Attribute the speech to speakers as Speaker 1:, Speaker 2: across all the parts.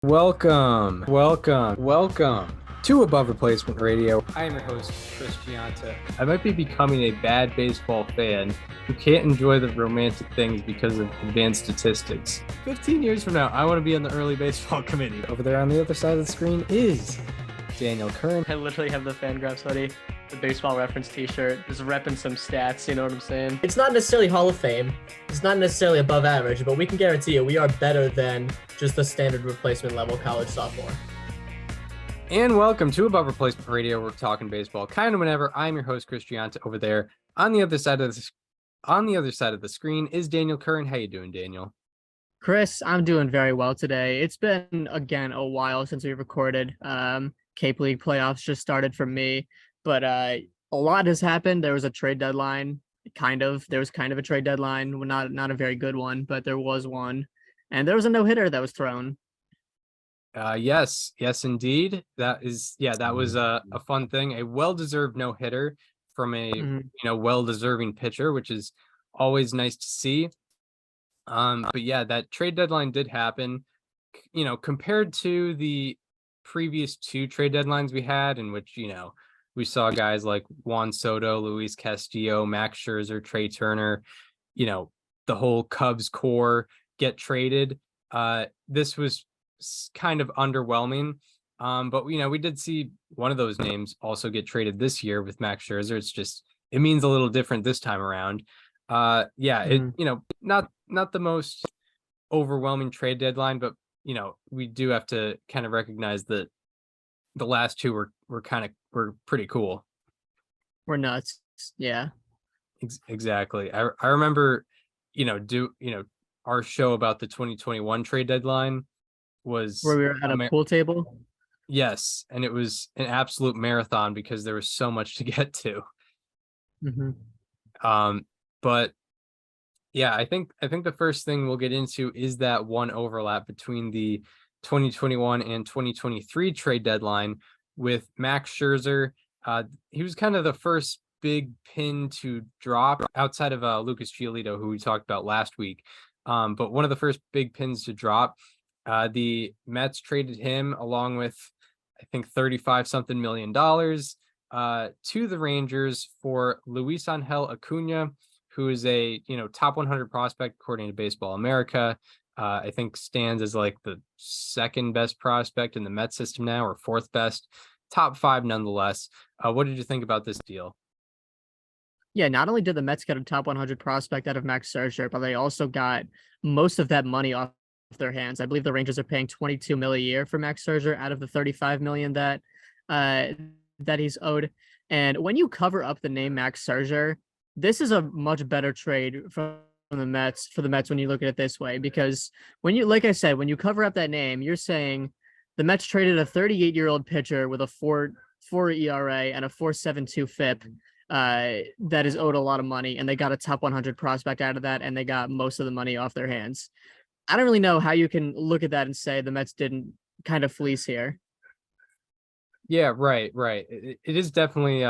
Speaker 1: Welcome to Above Replacement Radio. I am your host, Chris Gianta. I might be becoming a bad baseball fan who can't enjoy the romantic things because of advanced statistics. 15 years from now, I want to be on the early baseball committee. Over there on the other side of the screen is Daniel Curran.
Speaker 2: I literally have the Fangraphs hoodie, the baseball reference t-shirt, just repping some stats, you know what I'm saying?
Speaker 3: It's not necessarily Hall of Fame. It's not necessarily above average, but we can guarantee you we are better than just the standard replacement level college sophomore.
Speaker 1: And welcome to Above Replacement Radio. We're talking baseball kind of whenever. I'm your host, Chris Gianta. Over there on the other side of the screen is Daniel Curran. How you doing, Daniel?
Speaker 2: Chris, I'm doing very well today. It's been, again, a while since we recorded. Cape League playoffs just started for me, but a lot has happened. There was a trade deadline, There was kind of a trade deadline, not a very good one, but there was one. And there was a no-hitter that was thrown.
Speaker 1: Yes, indeed. That was a fun thing. A well-deserved no-hitter from a well-deserving pitcher, which is always nice to see. But yeah, that trade deadline did happen. Compared to the previous two trade deadlines we had, in which we saw guys like Juan Soto, Luis Castillo, Max Scherzer, Trey Turner, the whole Cubs core get traded. This was kind of underwhelming. But we did see one of those names also get traded this year with Max Scherzer. It means a little different this time around. Not the most overwhelming trade deadline, but we do have to kind of recognize that the last two were pretty cool.
Speaker 2: We're nuts. Yeah.
Speaker 1: Exactly. I remember, our show about the 2021 trade deadline was
Speaker 2: where we were at a pool table.
Speaker 1: Yes. And it was an absolute marathon because there was so much to get to.
Speaker 2: Mm-hmm.
Speaker 1: But yeah, I think the first thing we'll get into is that one overlap between the 2021 and 2023 trade deadline with Max Scherzer. He was kind of the first big pin to drop outside of Lucas Giolito, who we talked about last week. But one of the first big pins to drop. The Mets traded him along with, I think, $35-something million to the Rangers for Luis Angel Acuna, who is a top 100 prospect according to Baseball America. I think stands as like the second best prospect in the Mets system now, or fourth best, top 5 nonetheless. What did you think about this deal?
Speaker 2: Yeah, not only did the Mets get a top 100 prospect out of Max Scherzer, but they also got most of that money off their hands. I believe the Rangers are paying $22 million a year for Max Scherzer out of the $35 million that he's owed. And when you cover up the name Max Scherzer, this is a much better trade for the Mets when you look at it this way, because when you cover up that name, you're saying the Mets traded a 38-year-old pitcher with a 4.4 ERA and a 4.72 FIP that is owed a lot of money, and they got a top 100 prospect out of that, and they got most of the money off their hands. I don't really know how you can look at that and say the Mets didn't kind of fleece here.
Speaker 1: Yeah, right. It is definitely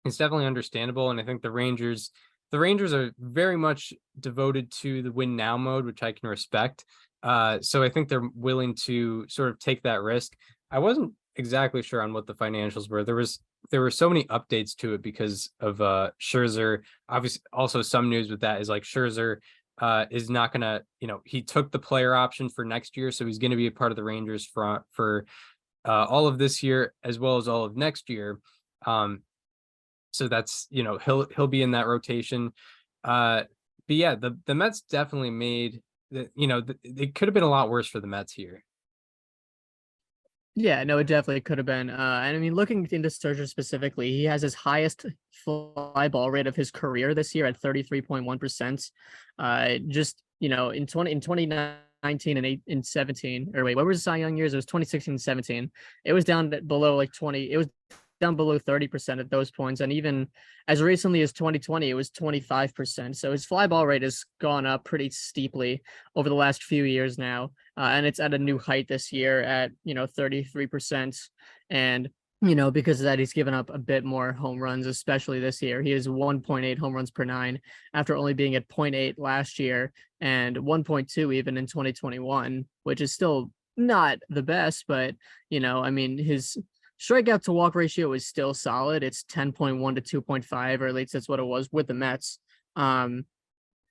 Speaker 1: it's definitely understandable, and I think the Rangers are very much devoted to the win now mode, which I can respect. So I think they're willing to sort of take that risk. I wasn't exactly sure on what the financials were. There were so many updates to it because of Scherzer. Obviously, also some news with that is like Scherzer is not gonna, he took the player option for next year, so he's going to be a part of the Rangers for all of this year as well as all of next year. So that's, he'll be in that rotation. But yeah, the Mets definitely made it could have been a lot worse for the Mets here.
Speaker 2: Yeah, no, it definitely could have been. And I mean, looking into Scherzer specifically, he has his highest fly ball rate of his career this year at 33.1%. In 2019 and 17, or wait, what was the Cy Young years? It was 2016 and 17. It was down below 20. It was down below 30% at those points. And even as recently as 2020, it was 25%. So his fly ball rate has gone up pretty steeply over the last few years now. And it's at a new height this year at, 33%. And, because of that, he's given up a bit more home runs, especially this year. He has 1.8 home runs per 9 after only being at 0.8 last year and 1.2 even in 2021, which is still not the best, but I mean, his strikeout to walk ratio is still solid. It's 10.1 to 2.5, or at least that's what it was with the Mets.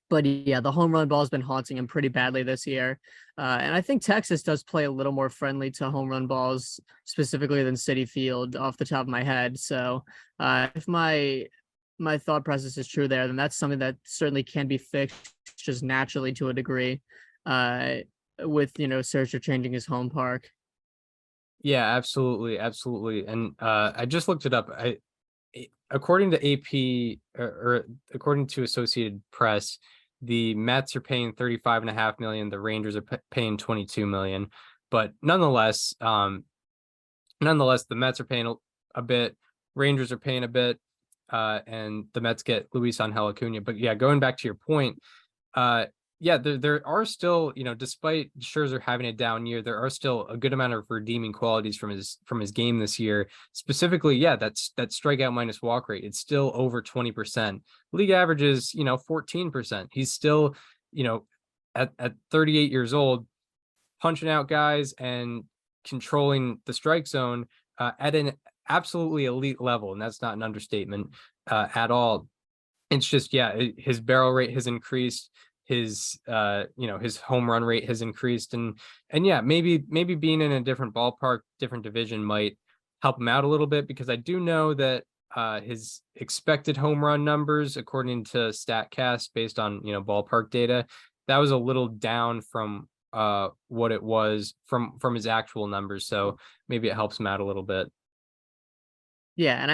Speaker 2: But yeah, the home run ball has been haunting him pretty badly this year. And I think Texas does play a little more friendly to home run balls, specifically than Citi Field, off the top of my head. So if my thought process is true there, then that's something that certainly can be fixed just naturally to a degree, with Scherzer changing his home park.
Speaker 1: Yeah, absolutely, absolutely. And I just looked it up. According to AP or according to Associated Press, the Mets are paying 35.5 million. The Rangers are paying 22 million. But nonetheless, the Mets are paying a bit. Rangers are paying a bit, and the Mets get Luis Angel Acuna. But yeah, going back to your point, yeah, there are still, despite Scherzer having a down year, there are still a good amount of redeeming qualities from his game this year. Specifically, yeah, that strikeout minus walk rate. It's still over 20%. League average is, 14%. He's still, at 38 years old, punching out guys and controlling the strike zone at an absolutely elite level, and that's not an understatement at all. It's just, yeah, his barrel rate has increased. His his home run rate has increased, and yeah, maybe being in a different ballpark, different division might help him out a little bit, because I do know that his expected home run numbers, according to StatCast, based on ballpark data, that was a little down from what it was from his actual numbers. So maybe it helps him out a little bit.
Speaker 2: Yeah, and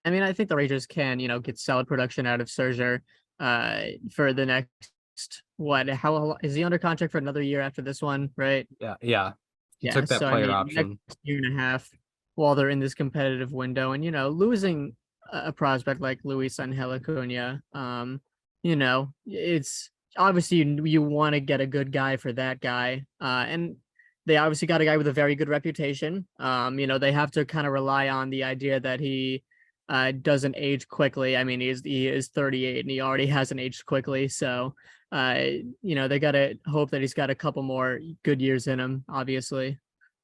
Speaker 2: I mean, I think the Rangers can, get solid production out of Scherzer for the next, what, how is he under contract for another year after this one, right?
Speaker 1: Yeah. He took that
Speaker 2: So I
Speaker 1: player
Speaker 2: mean,
Speaker 1: option.
Speaker 2: next year and a half while they're in this competitive window, and losing a prospect like Luis Angel Acuna, it's obviously you want to get a good guy for that guy, and they obviously got a guy with a very good reputation. They have to kind of rely on the idea that he doesn't age quickly. I mean, he is 38 and he already hasn't aged quickly. So, they got to hope that he's got a couple more good years in him, obviously.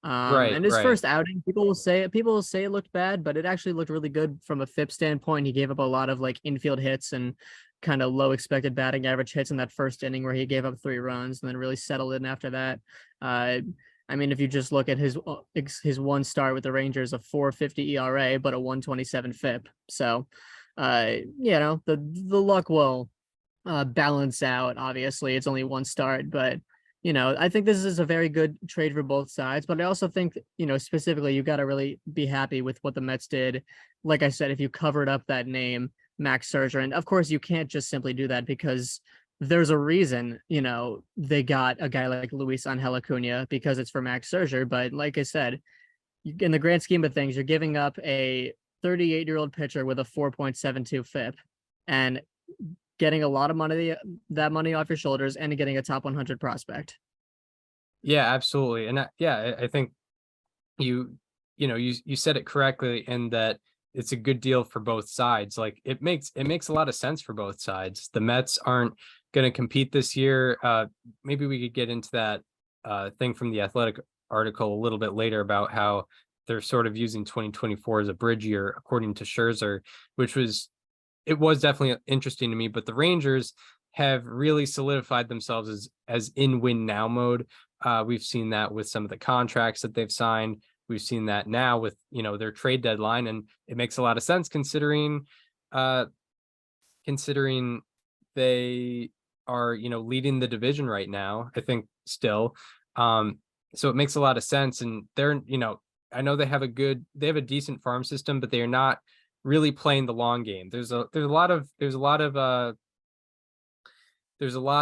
Speaker 1: Right,
Speaker 2: And his
Speaker 1: right.
Speaker 2: first outing, people will say it looked bad, but it actually looked really good from a FIP standpoint. He gave up a lot of like infield hits and kind of low expected batting average hits in that first inning where he gave up 3 runs and then really settled in after that. I mean, if you just look at his one start with the Rangers, a 4.50 ERA, but a 1.27 FIP. So, the luck will balance out. Obviously, it's only one start, but I think this is a very good trade for both sides. But I also think, specifically, you got to really be happy with what the Mets did. Like I said, if you covered up that name, Max Scherzer, and of course, you can't just simply do that because there's a reason, they got a guy like Luis Angel Acuna, because it's for Max Scherzer. But like I said, in the grand scheme of things, you're giving up a 38-year-old pitcher with a 4.72 FIP and getting a lot of that money off your shoulders and getting a top 100 prospect.
Speaker 1: Yeah, absolutely. And I think you said it correctly in that it's a good deal for both sides. Like it makes a lot of sense for both sides. The Mets aren't going to compete this year. Maybe we could get into that thing from the Athletic article a little bit later about how they're sort of using 2024 as a bridge year, according to Scherzer, which was definitely interesting to me. But the Rangers have really solidified themselves as in win now mode. We've seen that with some of the contracts that they've signed. We've seen that now with their trade deadline, and it makes a lot of sense considering they are leading the division right now, I think, still. So it makes a lot of sense, and they're I know they have a decent farm system, but they are not really playing the long game. There's a lot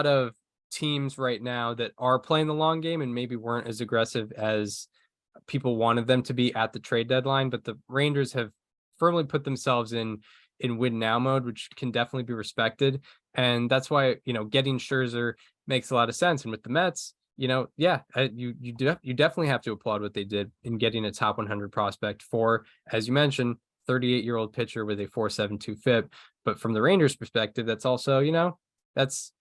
Speaker 1: of teams right now that are playing the long game and maybe weren't as aggressive as people wanted them to be at the trade deadline, but the Rangers have firmly put themselves in win now mode, which can definitely be respected. And that's why, getting Scherzer makes a lot of sense. And with the Mets, you definitely have to applaud what they did in getting a top 100 prospect for, as you mentioned, 38-year-old pitcher with a 4.72 FIP. But from the Rangers perspective, that's also, that's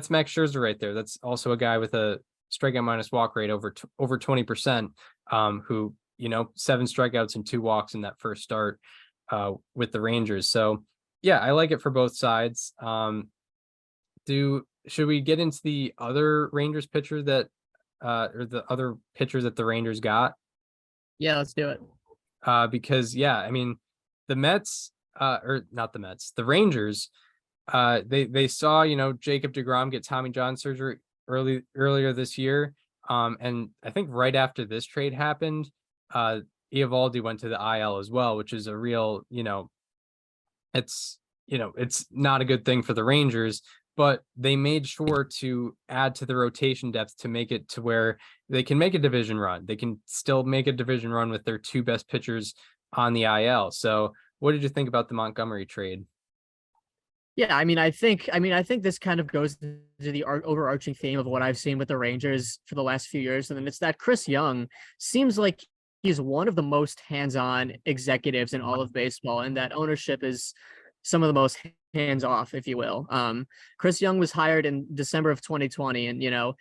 Speaker 1: Max Scherzer right there. That's also a guy with a strikeout minus walk rate over 20%, who, 7 strikeouts and 2 walks in that first start with the Rangers. So yeah, I like it for both sides. Should we get into the other Rangers pitcher that or the other pitchers that the Rangers got?
Speaker 2: Yeah, let's do it.
Speaker 1: Because yeah, I mean, the Mets, or not the Mets, the Rangers, they saw, Jacob deGrom get Tommy John surgery earlier this year. And I think right after this trade happened, Eovaldi went to the IL as well, which is a real, it's not a good thing for the Rangers, but they made sure to add to the rotation depth to make it to where they can make a division run. They can still make a division run with their 2 best pitchers on the IL. So what did you think about the Montgomery trade?
Speaker 2: Yeah, I think this kind of goes to the overarching theme of what I've seen with the Rangers for the last few years, and it's that Chris Young seems like he's one of the most hands-on executives in all of baseball, and that ownership is some of the most hands-off, if you will. Chris Young was hired in December of 2020, and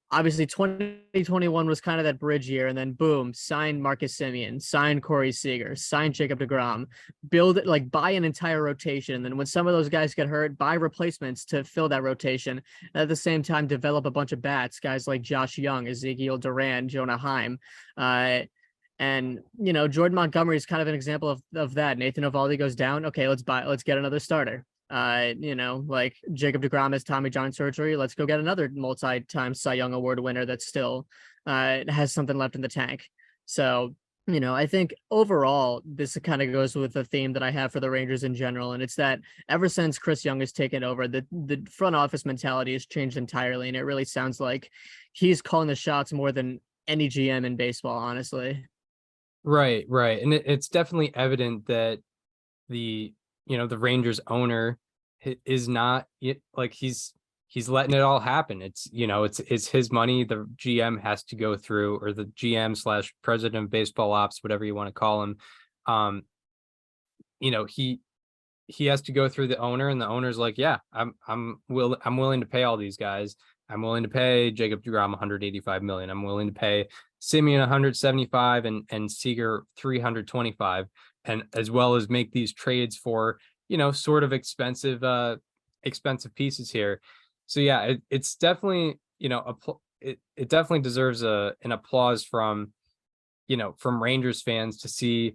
Speaker 2: obviously 2021 was kind of that bridge year, and then boom, signed Marcus Semien, signed Corey Seager, signed Jacob deGrom, buy an entire rotation. And then when some of those guys get hurt, buy replacements to fill that rotation. And at the same time, develop a bunch of bats, guys like Josh Young, Ezekiel Duran, Jonah Heim. And Jordan Montgomery is kind of an example of that. Nathan Eovaldi goes down. Okay, let's get another starter. Like Jacob deGrom has Tommy John surgery. Let's go get another multi-time Cy Young Award winner that still has something left in the tank. So, I think overall, this kind of goes with the theme that I have for the Rangers in general. And it's that ever since Chris Young has taken over, the front office mentality has changed entirely. And it really sounds like he's calling the shots more than any GM in baseball, honestly.
Speaker 1: Right. And it's definitely evident that the Rangers owner is not like he's letting it all happen. It's his money. The GM has to go through, or the GM / president of baseball ops, whatever you want to call him. He has to go through the owner, and the owner's like, yeah, I'm willing to pay all these guys. I'm willing to pay Jacob deGrom 185 million. I'm willing to pay Semien 175 and Seager 325, and as well as make these trades for sort of expensive pieces here. So yeah, it's definitely it definitely deserves an applause from Rangers fans to see,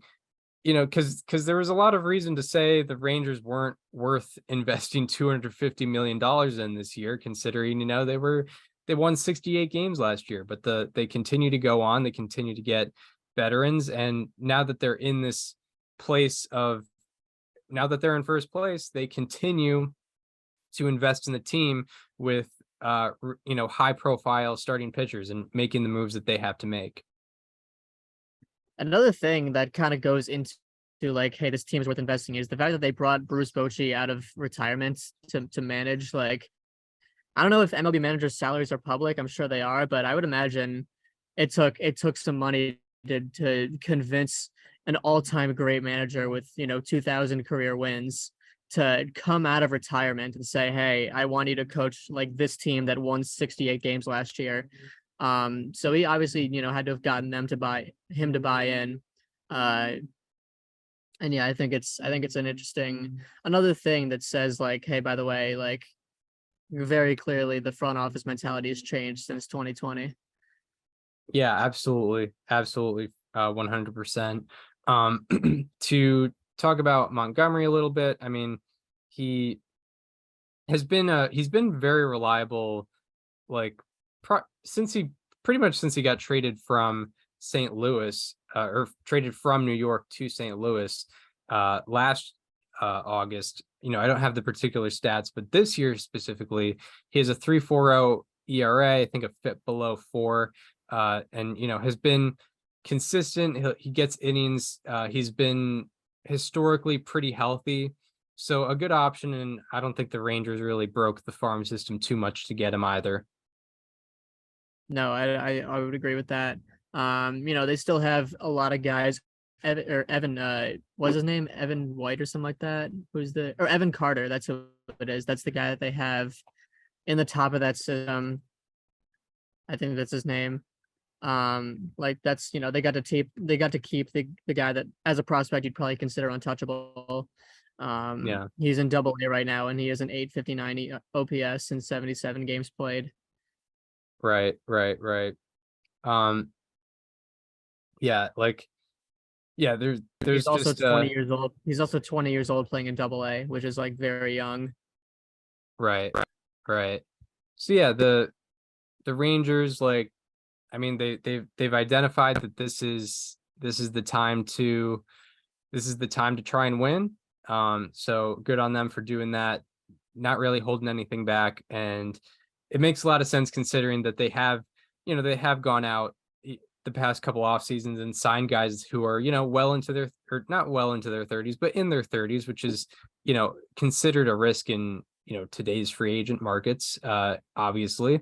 Speaker 1: because there was a lot of reason to say the Rangers weren't worth investing $250 million in this year, considering they won 68 games last year, but they continue to go on. They continue to get veterans, and now that they're in this place now that they're in first place, they continue to invest in the team with high profile starting pitchers and making the moves that they have to make.
Speaker 2: Another thing that kind of goes into like, hey, this team is worth investing in is the fact that they brought Bruce Bochy out of retirement to manage. Like, I don't know if MLB managers' salaries are public. I'm sure they are, but I would imagine it took some money to convince an all-time great manager with 2,000 career wins to come out of retirement and say, hey, I want you to coach like this team that won 68 games last year. So he obviously had to have gotten them to buy in. And yeah, I think it's an interesting another thing that says like, hey, by the way, like very clearly the front office mentality has changed since 2020.
Speaker 1: Yeah, absolutely. 100%. To talk about Montgomery a little bit, I mean, he's been very reliable, like since he got traded from St. Louis, or traded from New York to St. Louis last August. I don't have the particular stats, but this year specifically, he has a 3.40 ERA, I think a FIP below 4, and has been consistent. He gets innings. He's been historically pretty healthy, so a good option. And I don't think the Rangers really broke the farm system too much to get him either.
Speaker 2: No, I would agree with that. They still have a lot of guys. Evan, what's his name? Evan White or something like that. Or Evan Carter? That's who it is. That's the guy that they have in the top of that system. I think that's his name. Like that's they got to keep the guy that as a prospect you'd probably consider untouchable.
Speaker 1: Yeah.
Speaker 2: He's in Double A right now, and he has an 859 OPS in 77 games played.
Speaker 1: Right. Um, yeah, like, yeah,
Speaker 2: He's
Speaker 1: there's
Speaker 2: also
Speaker 1: just
Speaker 2: 20 years old. He's also 20 years old playing in Double A, which is like very young.
Speaker 1: right. So yeah, the Rangers, like, I mean, they've identified that this is the time to try and win. So good on them for doing that, not really holding anything back. And it makes a lot of sense considering that they have gone out the past couple off seasons and signed guys who are, well into their, or not well into their 30s, but in their 30s, which is, considered a risk in, today's free agent markets, obviously.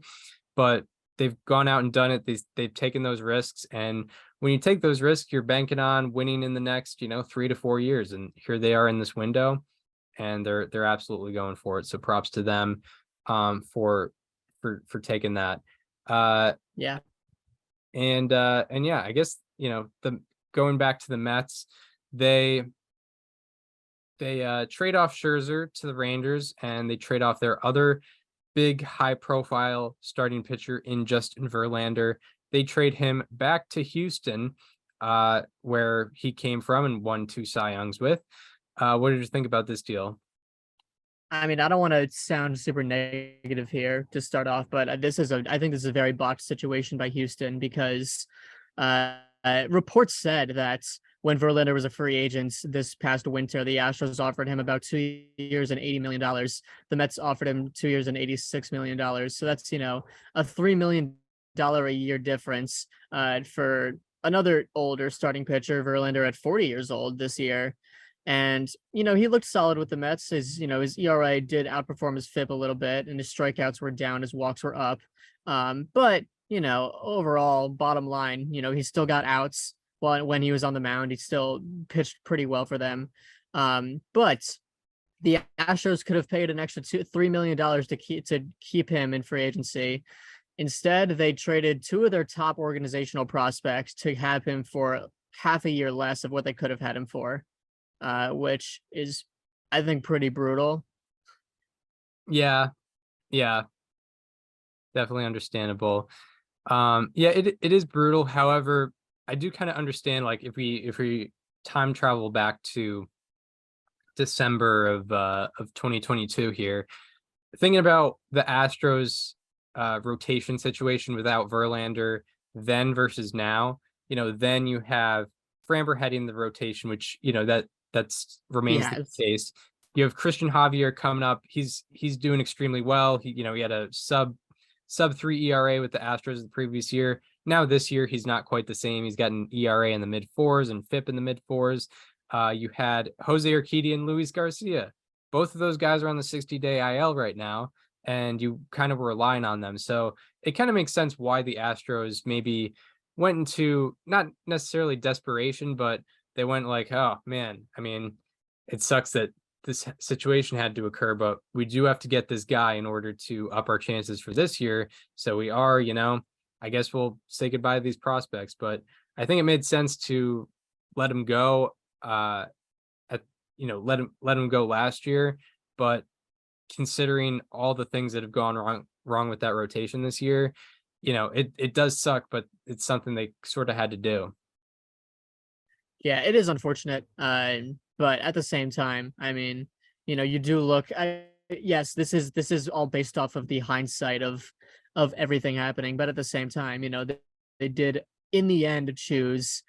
Speaker 1: But they've gone out and done it. They've taken those risks, and when you take those risks, you're banking on winning in the next, 3 to 4 years. And here they are in this window, and they're absolutely going for it. So props to them, for taking that.
Speaker 2: Yeah.
Speaker 1: And yeah, I guess, the going back to the Mets, they trade off Scherzer to the Rangers, and they trade off their other big high profile starting pitcher in Justin Verlander. They trade him back to Houston, where he came from and won 2 Cy Youngs with. What did you think about this deal?
Speaker 2: I mean, I don't want to sound super negative here to start off, but I think this is a very botched situation by Houston because reports said that when Verlander was a free agent this past winter, the Astros offered him about 2 years and $80 million. The Mets offered him 2 years and $86 million. So that's, a $3 million a year difference for another older starting pitcher, Verlander at 40 years old this year. And, he looked solid with the Mets. His ERA did outperform his FIP a little bit, and his strikeouts were down, his walks were up. But, overall, bottom line, he still got outs when he was on the mound. He still pitched pretty well for them. But the Astros could have paid an extra $3 million to keep him in free agency. Instead, they traded 2 of their top organizational prospects to have him for half a year less of what they could have had him for. Which is, I think, pretty brutal.
Speaker 1: Yeah, definitely understandable. Yeah, it is brutal. However, I do kind of understand, like, if we time travel back to December of 2022 here, thinking about the Astros rotation situation without Verlander then versus now, then you have Framber heading the rotation, which that's remains the case. You have Christian Javier coming up. He's doing extremely well. He had a sub 3 ERA with the Astros the previous year. Now this year he's not quite the same. He's got an ERA in the mid 4s and FIP in the mid 4s. You had Jose Urquidy and Luis Garcia. Both of those guys are on the 60-day IL right now, and you kind of were relying on them. So it kind of makes sense why the Astros maybe went into not necessarily desperation, but they went like, oh man, I mean, it sucks that this situation had to occur, but we do have to get this guy in order to up our chances for this year. So we are, I guess we'll say goodbye to these prospects. But I think it made sense to let him go. Let him go last year. But considering all the things that have gone wrong with that rotation this year, it does suck, but it's something they sort of had to do.
Speaker 2: Yeah, it is unfortunate. But at the same time, I mean, you do look. Yes, this is all based off of the hindsight of everything happening. But at the same time, they did in the end choose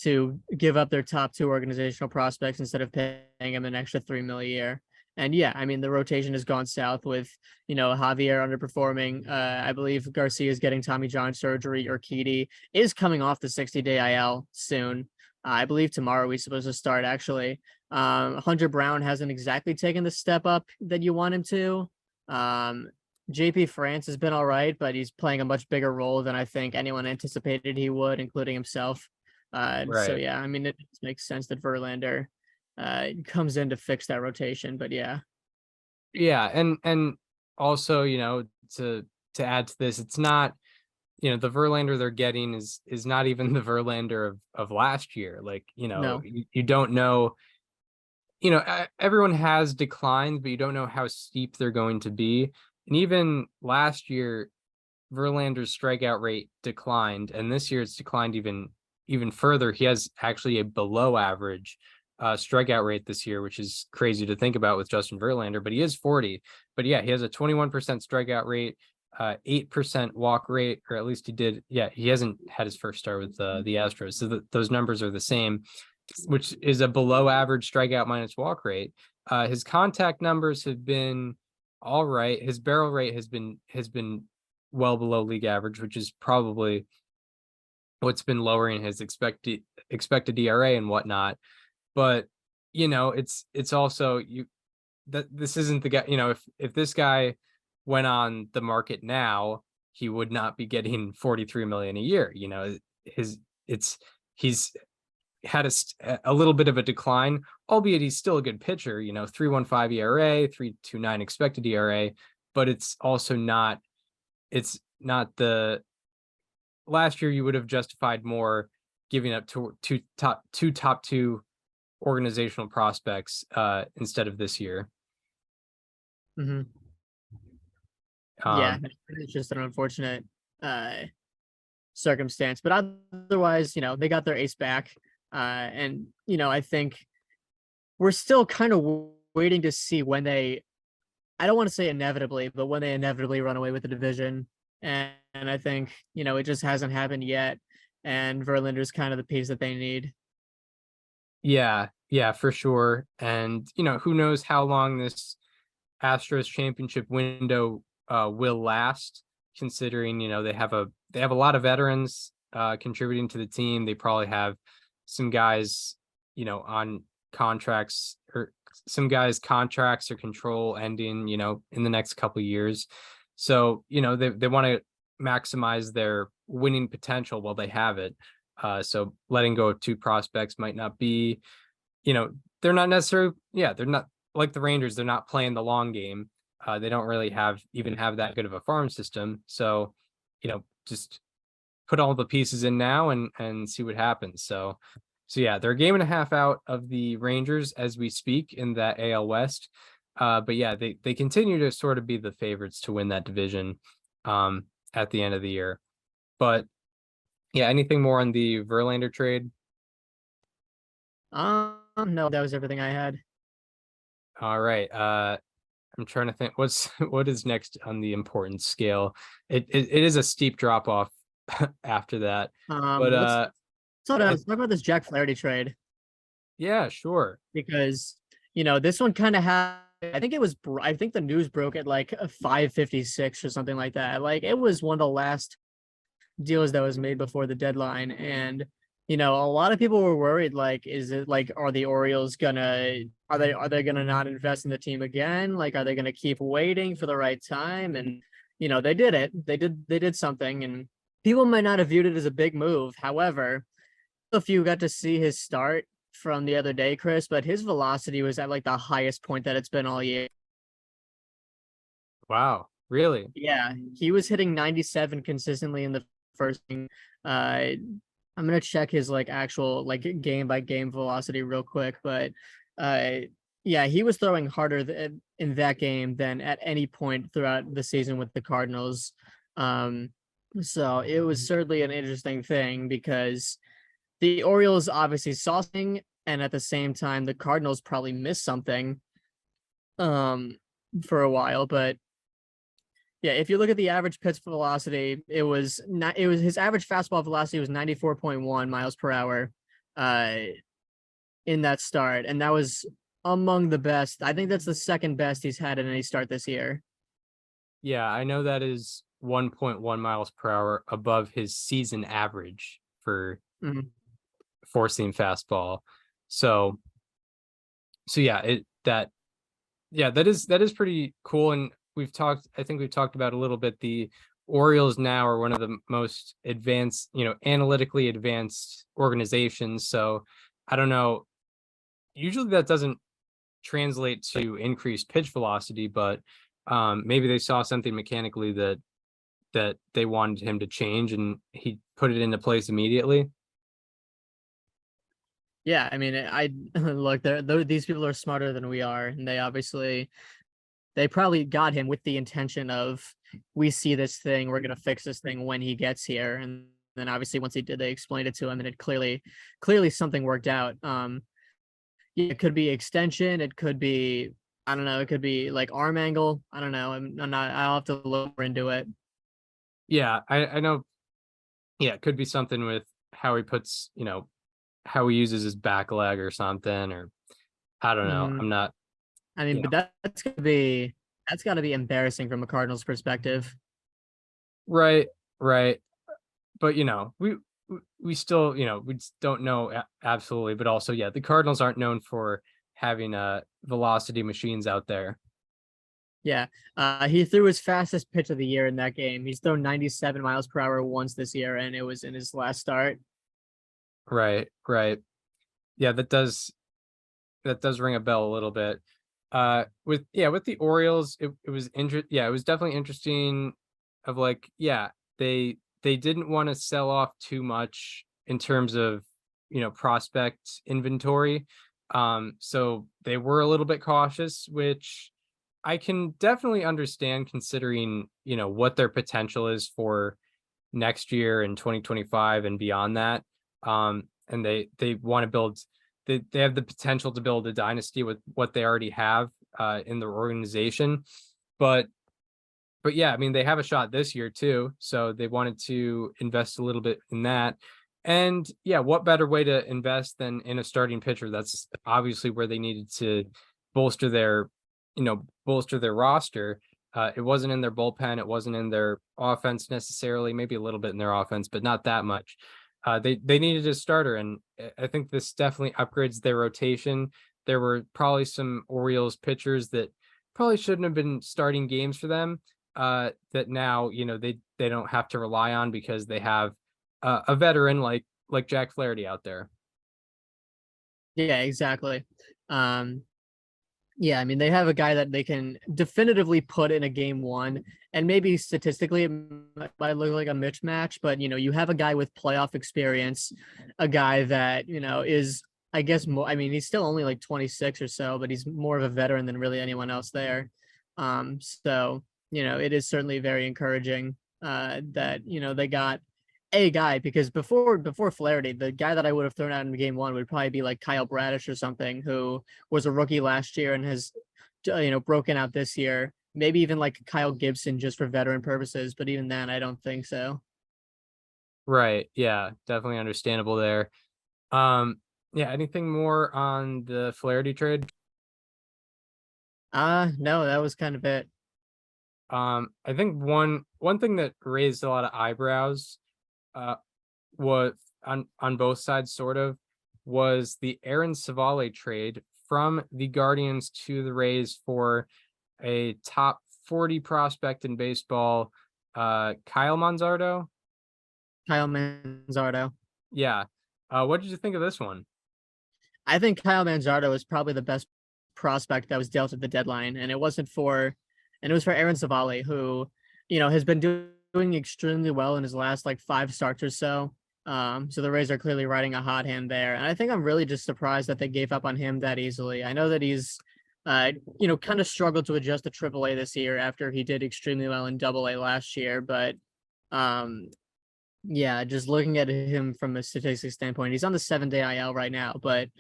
Speaker 2: to give up their top 2 organizational prospects instead of paying them an extra $3 million a year. And yeah, I mean, the rotation has gone south with, Javier underperforming. I believe Garcia is getting Tommy John surgery. Urquidy is coming off the 60-day IL soon. I believe tomorrow we're supposed to start, actually. Hunter Brown hasn't exactly taken the step up that you want him to. JP France has been all right, but he's playing a much bigger role than I think anyone anticipated he would, including himself. So yeah, I mean, it makes sense that Verlander comes in to fix that rotation, but yeah.
Speaker 1: Yeah, and also, to add to this, it's not the Verlander they're getting is not even the Verlander of last year. Like,
Speaker 2: No.
Speaker 1: you don't know, everyone has declines, but you don't know how steep they're going to be. And even last year, Verlander's strikeout rate declined, and this year it's declined even further. He has actually a below average strikeout rate this year, which is crazy to think about with Justin Verlander, but he is 40. But yeah, he has a 21% strikeout rate, 8% walk rate, or at least he did. Yeah, he hasn't had his first start with the Astros, so those numbers are the same, which is a below average strikeout minus walk rate. His contact numbers have been all right. His barrel rate has been well below league average, which is probably what's been lowering his expected ERA and whatnot. But it's also that this isn't the guy. If this guy went on the market now, he would not be getting 43 million a year. He's had a little bit of a decline, albeit he's still a good pitcher. 3.15 ERA, 3.29 expected ERA, but it's also not. It's not the last year you would have justified more giving up two top two organizational prospects instead of this year.
Speaker 2: Mm-hmm. Yeah, it's just an unfortunate circumstance, but otherwise, they got their ace back, and I think we're still kind of waiting to see when they, I don't want to say inevitably, but when they inevitably run away with the division, and I think it just hasn't happened yet, and Verlander's kind of the piece that they need.
Speaker 1: Yeah, for sure, and who knows how long this Astros championship window will last, considering they have a lot of veterans contributing to the team. They probably have some guys on contracts, or some guys contracts or control ending in the next couple of years. So they want to maximize their winning potential while they have it. So letting go of two prospects might not be, they're not necessarily, they're not like the Rangers. They're not playing the long game. They don't really have that good of a farm system. So, just put all the pieces in now and see what happens. So yeah, they're a game and a half out of the Rangers as we speak in that AL West. But yeah, they continue to sort of be the favorites to win that division at the end of the year. But yeah, anything more on the Verlander trade?
Speaker 2: No, that was everything I had.
Speaker 1: All right. I'm trying to think what is next on the importance scale. It is a steep drop off after that. But
Speaker 2: let's talk about this Jack Flaherty trade.
Speaker 1: Yeah, sure.
Speaker 2: Because this one kind of had, I think the news broke at like 5:56 or something like that. Like, it was one of the last deals that was made before the deadline, and a lot of people were worried, like, is it like, are the Orioles gonna are they gonna not invest in the team again? Like, are they gonna keep waiting for the right time? And they did it. They did something, and people might not have viewed it as a big move. However, if you got to see his start from the other day, Chris, but his velocity was at like the highest point that it's been all year.
Speaker 1: Wow, really?
Speaker 2: Yeah, he was hitting 97 consistently in the first inning. I'm gonna check his like actual like game by game velocity real quick, but yeah, he was throwing harder in that game than at any point throughout the season with the Cardinals. So it was certainly an interesting thing because the Orioles obviously saw something, and at the same time, the Cardinals probably missed something for a while. But yeah, if you look at the average pitch velocity, it was his average fastball velocity was 94.1 miles per hour in that start, and that was among the best. I think that's the second best he's had in any start this year.
Speaker 1: Yeah, I know that is 1.1 miles per hour above his season average for four-seam fastball. So yeah, that is pretty cool. And I think we've talked about a little bit, the Orioles now are one of the most advanced, analytically advanced organizations. So I don't know, usually that doesn't translate to increased pitch velocity, but maybe they saw something mechanically that that they wanted him to change, and he put it into place immediately.
Speaker 2: Yeah, I mean, I look, these people are smarter than we are, and they probably got him with the intention of, we see this thing, we're gonna fix this thing when he gets here, and then obviously once he did, they explained it to him, and it clearly something worked out. Yeah, it could be extension, it could be, I don't know, it could be like arm angle. I don't know. I'm not. I'll have to look more into it.
Speaker 1: Yeah, I know. Yeah, it could be something with how he puts, how he uses his back leg or something, or I don't know.
Speaker 2: Mhm.
Speaker 1: I'm not,
Speaker 2: I mean,
Speaker 1: you
Speaker 2: but
Speaker 1: know,
Speaker 2: that's gotta be embarrassing from a Cardinals perspective.
Speaker 1: right, right. But we still, we just don't know absolutely. But also, yeah, the Cardinals aren't known for having velocity machines out there.
Speaker 2: Yeah. He threw his fastest pitch of the year in that game. He's thrown 97 miles per hour once this year, and it was in his last start.
Speaker 1: Right, right. Yeah, that does ring a bell a little bit. With the Orioles, it was it was definitely interesting of like, yeah, they didn't want to sell off too much in terms of, prospect inventory. So they were a little bit cautious, which I can definitely understand considering, what their potential is for next year and 2025 and beyond that. And they want to build, they have the potential to build a dynasty with what they already have in their organization. But yeah, I mean, they have a shot this year too, so they wanted to invest a little bit in that. And yeah, what better way to invest than in a starting pitcher? That's obviously where they needed to bolster their, bolster their roster. It wasn't in their bullpen, it wasn't in their offense necessarily, maybe a little bit in their offense, but not that much. They needed a starter, and I think this definitely upgrades their rotation. There were probably some Orioles pitchers that probably shouldn't have been starting games for them, that now, they don't have to rely on because they have a veteran like Jack Flaherty out there.
Speaker 2: Yeah, exactly. Um, yeah, I mean, they have a guy that they can definitively put in a game one, and maybe statistically it might look like a mismatch, but you have a guy with playoff experience, a guy that is, I guess, more. I mean, he's still only like 26 or so, but he's more of a veteran than really anyone else there. So it is certainly very encouraging that they got a guy, because before Flaherty, the guy that I would have thrown out in game one would probably be like Kyle Bradish or something, who was a rookie last year and has broken out this year. Maybe even like Kyle Gibson just for veteran purposes, but even then, I don't think so.
Speaker 1: Right. Yeah, definitely understandable there. Yeah, anything more on the Flaherty trade?
Speaker 2: No, that was kind of it.
Speaker 1: I think one thing that raised a lot of eyebrows, uh, was on both sides, sort of, was the Aaron Civale trade from the Guardians to the Rays for a top 40 prospect in baseball, Kyle Manzardo.
Speaker 2: Kyle Manzardo.
Speaker 1: Yeah. What did you think of this one?
Speaker 2: I think Kyle Manzardo is probably the best prospect that was dealt at the deadline, and it wasn't for, and it was for Aaron Civale, who, has been doing extremely well in his last like 5 starts or so. So the Rays are clearly riding a hot hand there, and I think I'm really just surprised that they gave up on him that easily. I know that he's, kind of struggled to adjust to AAA this year after he did extremely well in AA last year, but um, yeah, just looking at him from a statistics standpoint, he's on the 7-day IL right now, but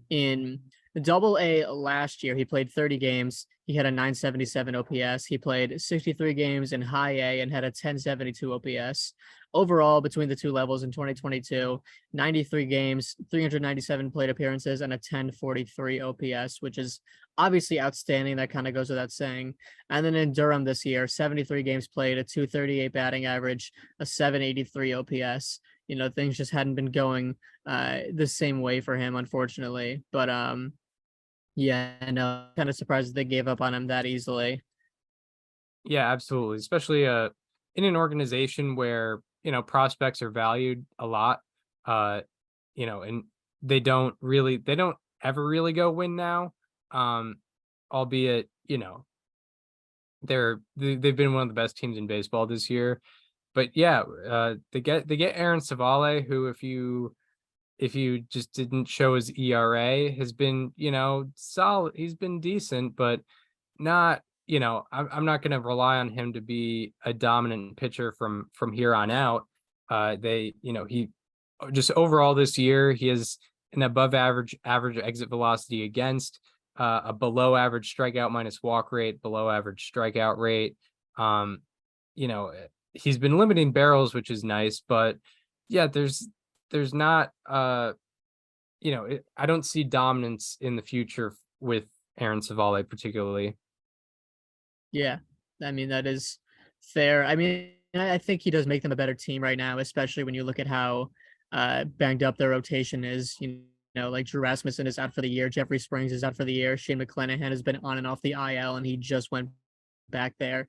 Speaker 2: in AA last year, he played 30 games. He had a 977 OPS. He played 63 games in high A and had a 1072 OPS. Overall, between the two levels in 2022, 93 games, 397 plate appearances, and a 1043 OPS, which is obviously outstanding. That kind of goes without saying. And then in Durham this year, 73 games played, a 238 batting average, a 783 OPS. Things just hadn't been going the same way for him, unfortunately. But yeah, no, kind of surprised that they gave up on him that easily.
Speaker 1: Yeah, absolutely. Especially in an organization where, prospects are valued a lot. Uh, and they don't ever really go win now. Albeit, they've been one of the best teams in baseball this year. But yeah, they get Aaron Civale, who if you just didn't show his ERA, has been, solid. He's been decent, but not, I'm not going to rely on him to be a dominant pitcher from here on out. He just overall this year, he has an above average exit velocity against, a below average strikeout minus walk rate, below average strikeout rate. He's been limiting barrels, which is nice, but yeah, there's not, I don't see dominance in the future with Aaron Civale particularly.
Speaker 2: Yeah, I mean, that is fair. I mean, I think he does make them a better team right now, especially when you look at how banged up their rotation is. Like Drew Rasmussen is out for the year. Jeffrey Springs is out for the year. Shane McClanahan has been on and off the IL, and he just went back there.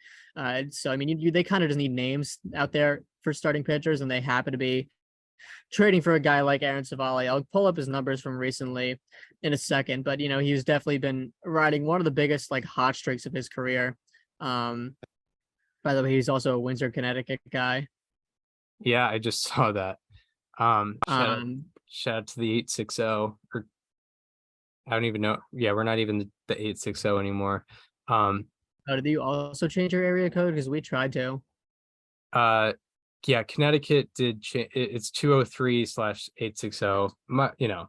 Speaker 2: So, I mean, they kind of just need names out there for starting pitchers, and they happen to be trading for a guy like Aaron Civale. I'll pull up his numbers from recently in a second, but, he's definitely been riding one of the biggest, like, hot streaks of his career. By the way, he's also a Windsor, Connecticut guy.
Speaker 1: Yeah, I just saw that. Shout out to the 860, or I don't even know. Yeah, we're not even the 860 anymore.
Speaker 2: Did you also change your area code? Because we tried to.
Speaker 1: Yeah, Connecticut did change. It's 203/860.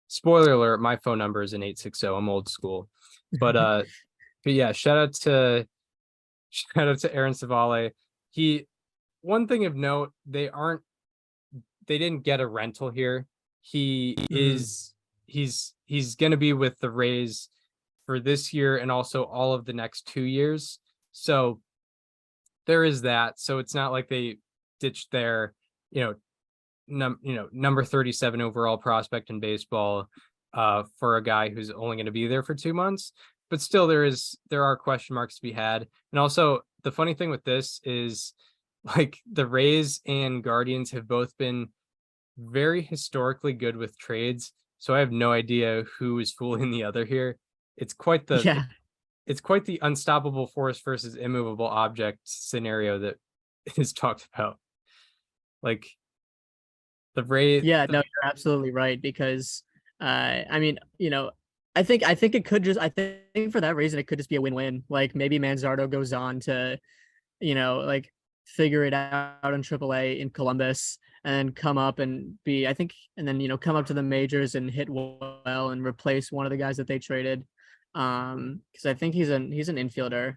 Speaker 1: Spoiler alert, my phone number is an 860. I'm old school. But yeah, shout out to Aaron Civale. One thing of note, they didn't get a rental here. He's going to be with the Rays for this year and also all of the next 2 years. So there is that. So it's not like they ditched their, number 37 overall prospect in baseball for a guy who's only going to be there for 2 months. But still, there are question marks to be had. And also, the funny thing with this is, like, the Rays and Guardians have both been very historically good with trades. So I have no idea who is fooling the other here. It's quite the unstoppable force versus immovable object scenario that is talked about. Like, the Rays.
Speaker 2: Yeah, no, you're absolutely right, because I mean, I think it could just, I think for that reason, it could just be a win-win. Like, maybe Manzardo goes on to, like, figure it out in AAA in Columbus and come up and come up to the majors and hit well and replace one of the guys that they traded. Because I think he's an infielder.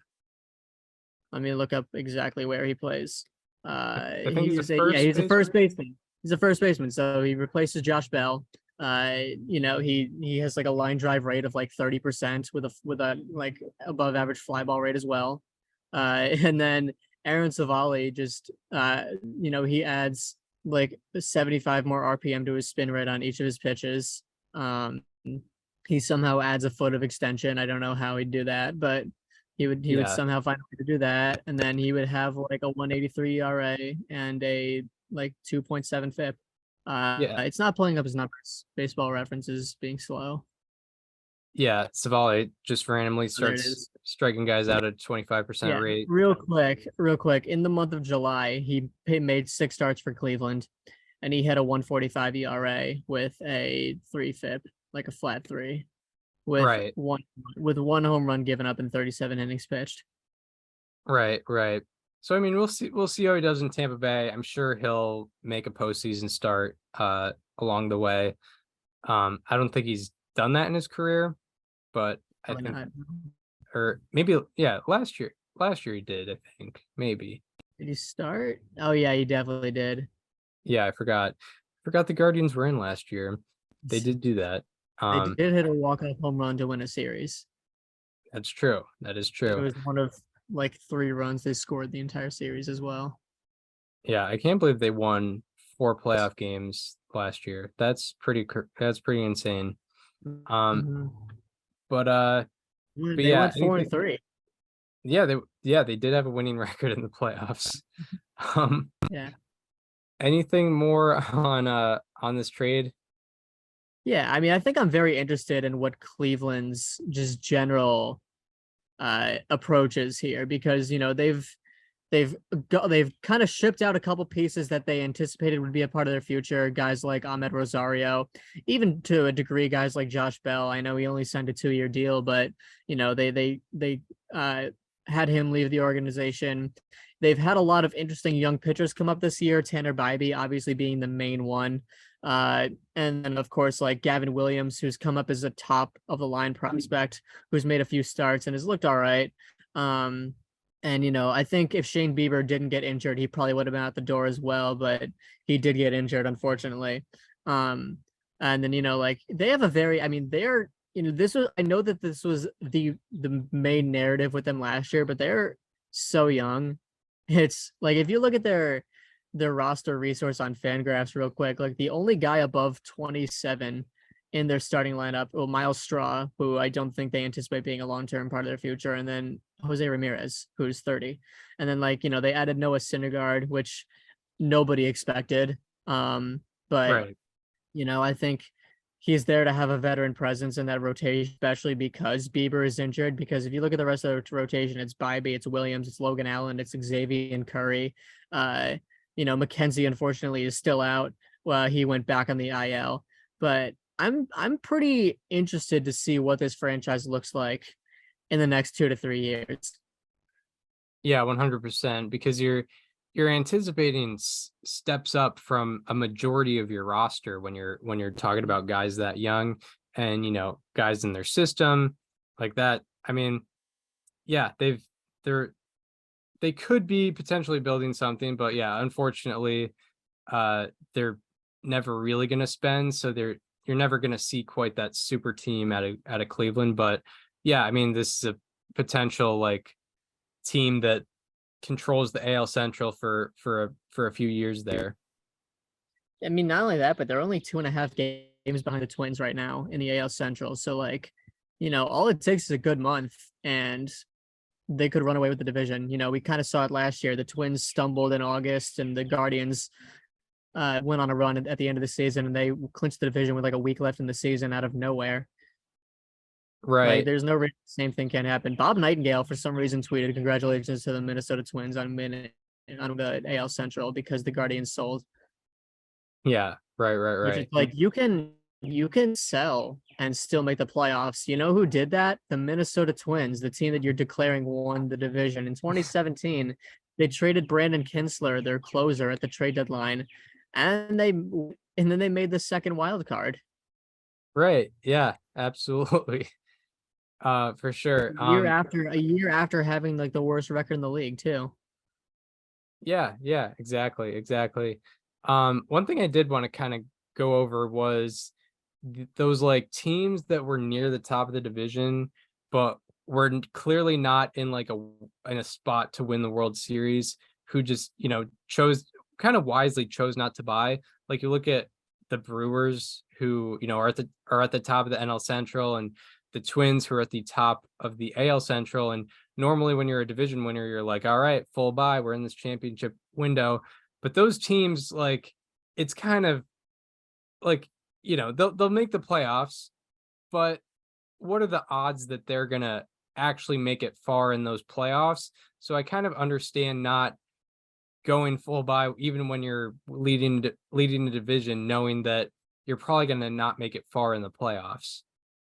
Speaker 2: Let me look up exactly where he plays. He's a first baseman. He's a first baseman, so he replaces Josh Bell. He has like a line drive rate of like 30% with a like above average fly ball rate as well. And then Aaron Civale just he adds like 75 more RPM to his spin rate on each of his pitches. He somehow adds a foot of extension. I don't know how he'd do that, but he would somehow find a way to do that, and then he would have like a 183 ERA and a like 2.7 FIP. It's not pulling up his numbers. Baseball References being slow.
Speaker 1: Yeah, Civale just randomly starts striking guys out at 25% rate.
Speaker 2: Real quick. In the month of July, he made 6 starts for Cleveland, and he had a 145 ERA with a 3 FIP, like a flat 3, with one home run given up in 37 innings pitched. Right.
Speaker 1: So I mean, we'll see how he does in Tampa Bay. I'm sure he'll make a postseason start along the way. I don't think he's done that in his career, but I think, or maybe, last year he did. I think maybe.
Speaker 2: Did he start? Oh yeah, he definitely did.
Speaker 1: Yeah, I forgot the Guardians were in last year. They did do that.
Speaker 2: They did hit a walk-off home run to win a series.
Speaker 1: That's true. That is true.
Speaker 2: It was one of like 3 runs they scored the entire series as well.
Speaker 1: Yeah, I can't believe they won 4 playoff games last year. That's pretty insane. But
Speaker 2: they went 4-3.
Speaker 1: Yeah, they did have a winning record in the playoffs. Anything more on this trade?
Speaker 2: Yeah, I mean, I think I'm very interested in what Cleveland's just general approaches here, because, you know, they've kind of shipped out a couple pieces that they anticipated would be a part of their future. Guys like Ahmed Rosario, even to a degree, guys like Josh Bell. I know he only signed a 2-year deal, but, you know, they had him leave the organization. They've had a lot of interesting young pitchers come up this year. Tanner Bybee obviously being the main one. And then, of course, like Gavin Williams, who's come up as a top of the line prospect, who's made a few starts and has looked all right. And, you know, I think if Shane Bieber didn't get injured, he probably would have been out the door as well, but he did get injured, unfortunately. And then, you know, like they have a very, I mean, they're, you know, this was, I know that this was the main narrative with them last year, but they're so young. It's like, if you look at their roster resource on Fangraphs real quick, like the only guy above 27 in their starting lineup, well, Miles Straw, who I don't think they anticipate being a long-term part of their future, and then Jose Ramirez, who's 30. And then, like, you know, they added Noah Syndergaard, which nobody expected. But,
Speaker 1: Right.
Speaker 2: you know, I think he's there to have a veteran presence in that rotation, especially because Bieber is injured. Because if you look at the rest of the rotation, it's Bybee, it's Williams, it's Logan Allen, it's Xavier and Curry. You know, McKenzie, unfortunately, is still out. Well, he went back on the IL. But I'm pretty interested to see what this franchise looks like in the next 2 to 3 years.
Speaker 1: Yeah, 100%, because you're anticipating steps up from a majority of your roster when you're talking about guys that young, and, you know, guys in their system like that. I mean, yeah, they could be potentially building something, but yeah, unfortunately, they're never really going to spend, so you're never going to see quite that super team out of Cleveland. But yeah, I mean, this is a potential like team that controls the AL Central for a few years there.
Speaker 2: I mean, not only that, but they're only 2.5 games behind the Twins right now in the AL Central. So, like, you know, all it takes is a good month and they could run away with the division. You know, we kind of saw it last year. The Twins stumbled in August and the Guardians went on a run at the end of the season, and they clinched the division with like a week left in the season out of nowhere.
Speaker 1: Right.
Speaker 2: Like, there's no reason the same thing can't happen. Bob Nightingale, for some reason, tweeted congratulations to the Minnesota Twins on the AL Central because the Guardians sold.
Speaker 1: Yeah. Right.
Speaker 2: Which is like, you can sell and still make the playoffs. You know who did that? The Minnesota Twins, the team that you're declaring won the division. In 2017, they traded Brandon Kinsler, their closer, at the trade deadline, and then they made the second wild card.
Speaker 1: Right. Yeah, absolutely. For sure.
Speaker 2: A year after having like the worst record in the league too.
Speaker 1: Yeah, exactly. One thing I did want to kind of go over was those like teams that were near the top of the division, but were clearly not in like in a spot to win the World Series, who just, you know, kind of wisely chose not to buy. Like, you look at the Brewers, who, you know, are at the top of the NL Central, and the Twins, who are at the top of the AL Central. And normally when you're a division winner, you're like, all right, full buy, we're in this championship window. But those teams, like, it's kind of like, you know, they'll make the playoffs, but what are the odds that they're gonna actually make it far in those playoffs? So I kind of understand not going full buy even when you're leading the division, knowing that you're probably gonna not make it far in the playoffs.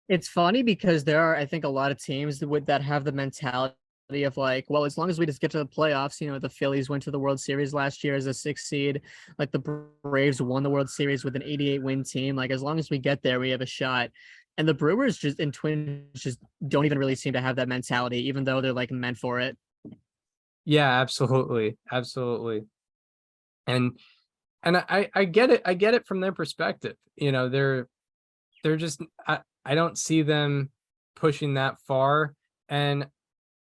Speaker 2: It's funny because there are, I think, a lot of teams that have the mentality of like, well, as long as we just get to the playoffs. You know, the Phillies went to the World Series last year as a 6th seed. Like, the Braves won the World Series with an 88-win team. Like, as long as we get there, we have a shot. And the Brewers and Twins just don't even really seem to have that mentality, even though they're like meant for it.
Speaker 1: Yeah, absolutely. And I get it from their perspective. You know, they're just, I don't see them pushing that far. And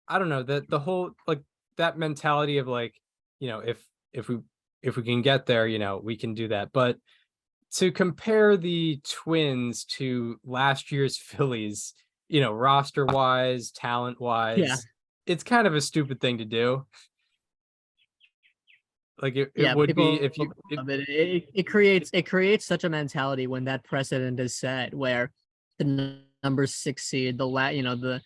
Speaker 1: I don't know, that the whole, like, that mentality of like, you know, if we can get there, you know, we can do that. But to compare the Twins to last year's Phillies, you know, roster wise, talent wise, it's kind of a stupid thing to do. Like, it would be if you
Speaker 2: it creates such a mentality when that precedent is set, where the number 6 seed, the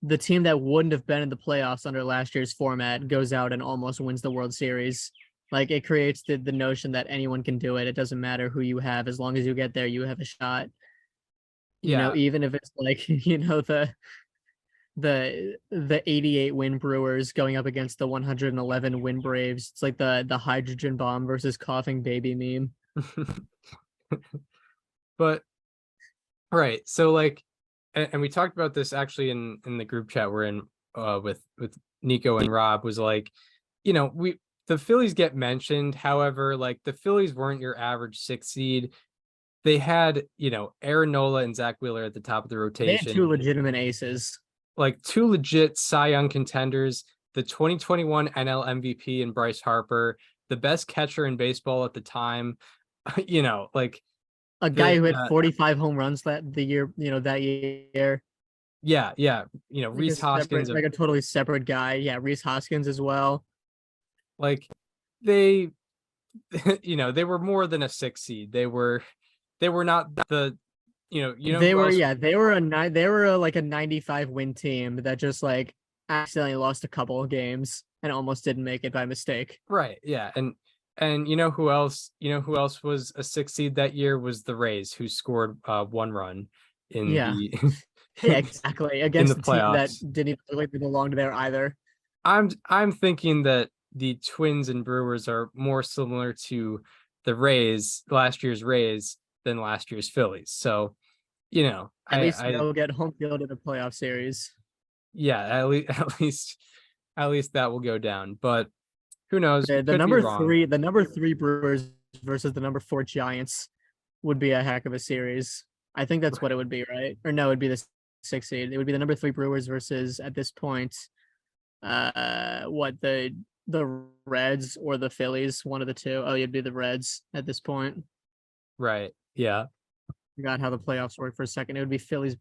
Speaker 2: the team that wouldn't have been in the playoffs under last year's format goes out and almost wins the World Series. Like it creates the notion that anyone can do it. It doesn't matter who you have, as long as you get there, you have a shot. You know, even if it's like, you know, the 88 win Brewers going up against the 111 win Braves. It's like the hydrogen bomb versus coughing baby meme.
Speaker 1: But right, so like, and we talked about this actually in the group chat we're in with Nico and Rob, was like, you know, the Phillies get mentioned, however, like the Phillies weren't your average 6 seed. They had, you know, Aaron Nola and Zach Wheeler at the top of the rotation.
Speaker 2: They had 2 legitimate aces.
Speaker 1: Like 2 legit Cy Young contenders, the 2021 NL MVP and Bryce Harper, the best catcher in baseball at the time. You know, like
Speaker 2: a guy who had 45 home runs that year.
Speaker 1: Yeah. You know, Rhys Hoskins,
Speaker 2: like a totally separate guy. Yeah, Rhys Hoskins as well.
Speaker 1: Like they, you know, they were more than a 6 seed. They were not the, you know,
Speaker 2: they were like a 95 win team that just like accidentally lost a couple of games and almost didn't make it by mistake.
Speaker 1: Right. Yeah. And you know who else? You know who else was a 6 seed that year was the Rays, who scored 1 run in the
Speaker 2: yeah, exactly, against
Speaker 1: the
Speaker 2: team that
Speaker 1: playoffs.
Speaker 2: didn't even really belong there either.
Speaker 1: I'm thinking that the Twins and Brewers are more similar to the Rays, last year's Rays, than last year's Phillies. So, you know,
Speaker 2: at least they'll get home field in the playoff series.
Speaker 1: Yeah, at least that will go down. But who knows?
Speaker 2: The number 3 Brewers versus the number 4 Giants would be a heck of a series. I think that's what it would be, right? Or no, it'd be the 6 seed. It would be the number 3 Brewers versus, at this point, the Reds or the Phillies, one of the two. Oh, it'd be the Reds at this point.
Speaker 1: Right. Yeah.
Speaker 2: Forgot how the playoffs work for a second. It would be Phillies.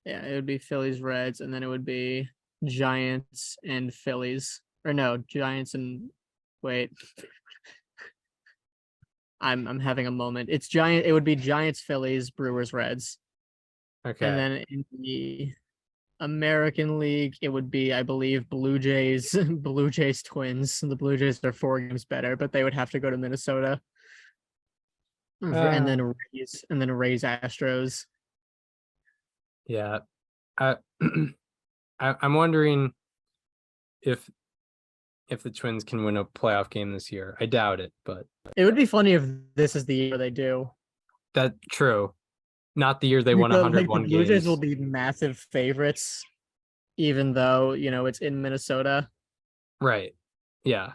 Speaker 2: Yeah, it would be Phillies, Reds, and then it would be Giants and Phillies. Or no, Giants and wait. I'm having a moment. It would be Giants, Phillies, Brewers, Reds.
Speaker 1: Okay.
Speaker 2: And then in the American League, it would be, I believe, Blue Jays, Twins. The Blue Jays are 4 games better, but they would have to go to Minnesota. And then Rays, Astros.
Speaker 1: Yeah. I'm wondering if the Twins can win a playoff game this year. I doubt it, but
Speaker 2: it would be funny if this is the year they do.
Speaker 1: That's true. Not the year they won 101 games.
Speaker 2: The Blue Jays will be massive favorites, even though, you know, it's in Minnesota.
Speaker 1: Right. Yeah.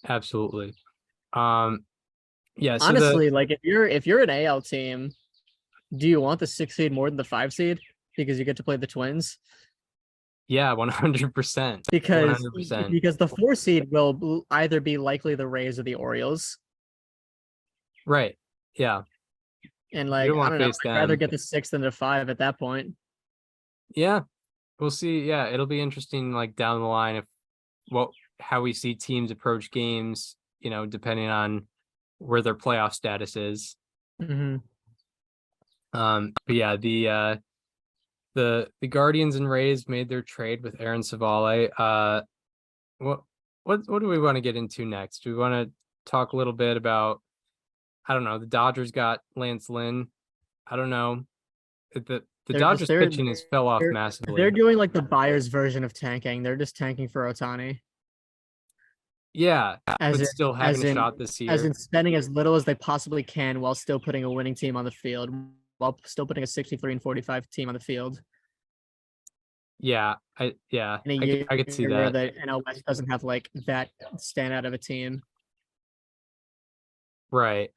Speaker 1: Absolutely. Yeah. So
Speaker 2: honestly, like if you're an AL team, do you want the 6 seed more than the 5 seed because you get to play the Twins?
Speaker 1: Yeah, 100%.
Speaker 2: Because
Speaker 1: 100%.
Speaker 2: Because the 4 seed will either be likely the Rays or the Orioles.
Speaker 1: Right. Yeah.
Speaker 2: And like, I don't know, I'd rather get the 6 than the 5 at that point.
Speaker 1: Yeah. We'll see. Yeah, it'll be interesting, like down the line, how we see teams approach games, you know, depending on where their playoff status is.
Speaker 2: Mm-hmm.
Speaker 1: But yeah, the Guardians and Rays made their trade with Aaron Civale. What do we want to get into next? Do we want to talk a little bit about, I don't know, the Dodgers got Lance Lynn. I don't know. The Dodgers pitching has fell off massively.
Speaker 2: They're doing like the buyer's version of tanking. They're just tanking for Ohtani.
Speaker 1: Yeah, but still having a shot this year.
Speaker 2: As in spending as little as they possibly can while still putting a winning team on the field, while still putting a 63-45 team on the field.
Speaker 1: Yeah, I could see that.
Speaker 2: The NL West doesn't have like that standout of a team.
Speaker 1: Right.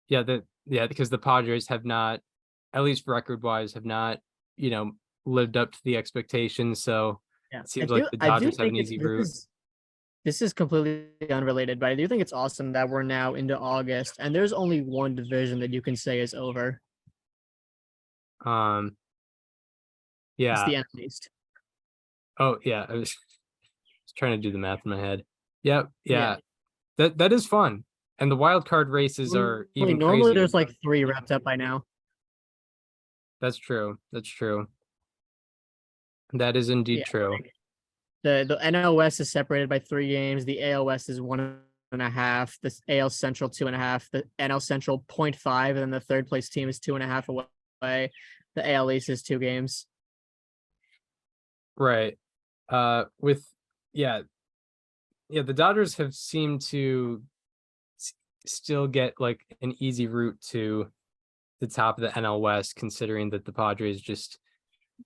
Speaker 1: Yeah, because the Padres have not, at least record-wise, have not, you know, lived up to the expectations. So it seems like the Dodgers have an easy route.
Speaker 2: This is completely unrelated, but I do think it's awesome that we're now into August and there's only one division that you can say is over.
Speaker 1: Yeah.
Speaker 2: It's the NL East.
Speaker 1: Oh yeah, I was trying to do the math in my head. Yep. Yeah. That is fun. And the wild card races are even
Speaker 2: normally
Speaker 1: crazier.
Speaker 2: There's like 3 wrapped up by now.
Speaker 1: That's true. That is indeed
Speaker 2: Yeah.
Speaker 1: true.
Speaker 2: The NL West is separated by 3 games. The AL West is 1.5. The AL Central 2.5. The NL Central 0.5, and then the third place team is 2.5 away. The AL East is 2 games.
Speaker 1: Right. With yeah, the Dodgers have seemed to still get like an easy route to the top of the NL West, considering that the Padres just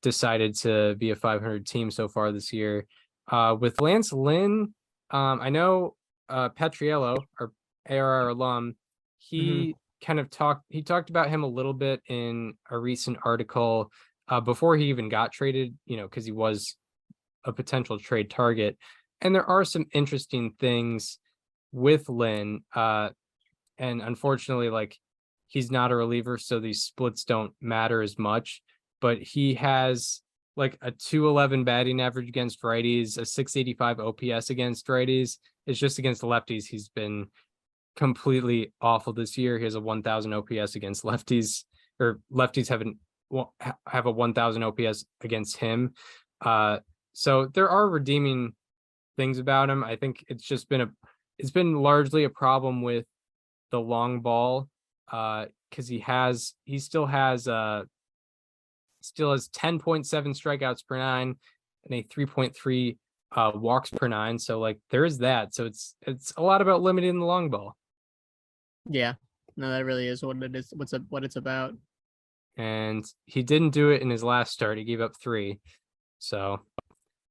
Speaker 1: decided to be a 500 team so far this year. With Lance Lynn, I know Petriello, our ARR alum, he talked about him a little bit in a recent article before he even got traded, because he was a potential trade target. And there are some interesting things with Lynn. And unfortunately, like, he's not a reliever, so these splits don't matter as much. But he has like a 211 batting average against righties, a 685 OPS against righties. It's just against lefties he's been completely awful this year. He has a 1000 OPS against lefties, or lefties have a 1000 OPS against him. So there are redeeming things about him. I think it's been largely a problem with the long ball, because he still has 10.7 strikeouts per 9 and a 3.3 walks per 9. So like there is that. So it's a lot about limiting the long ball.
Speaker 2: Yeah, no, that really is what it is. What it's about.
Speaker 1: And he didn't do it in his last start. He gave up 3, so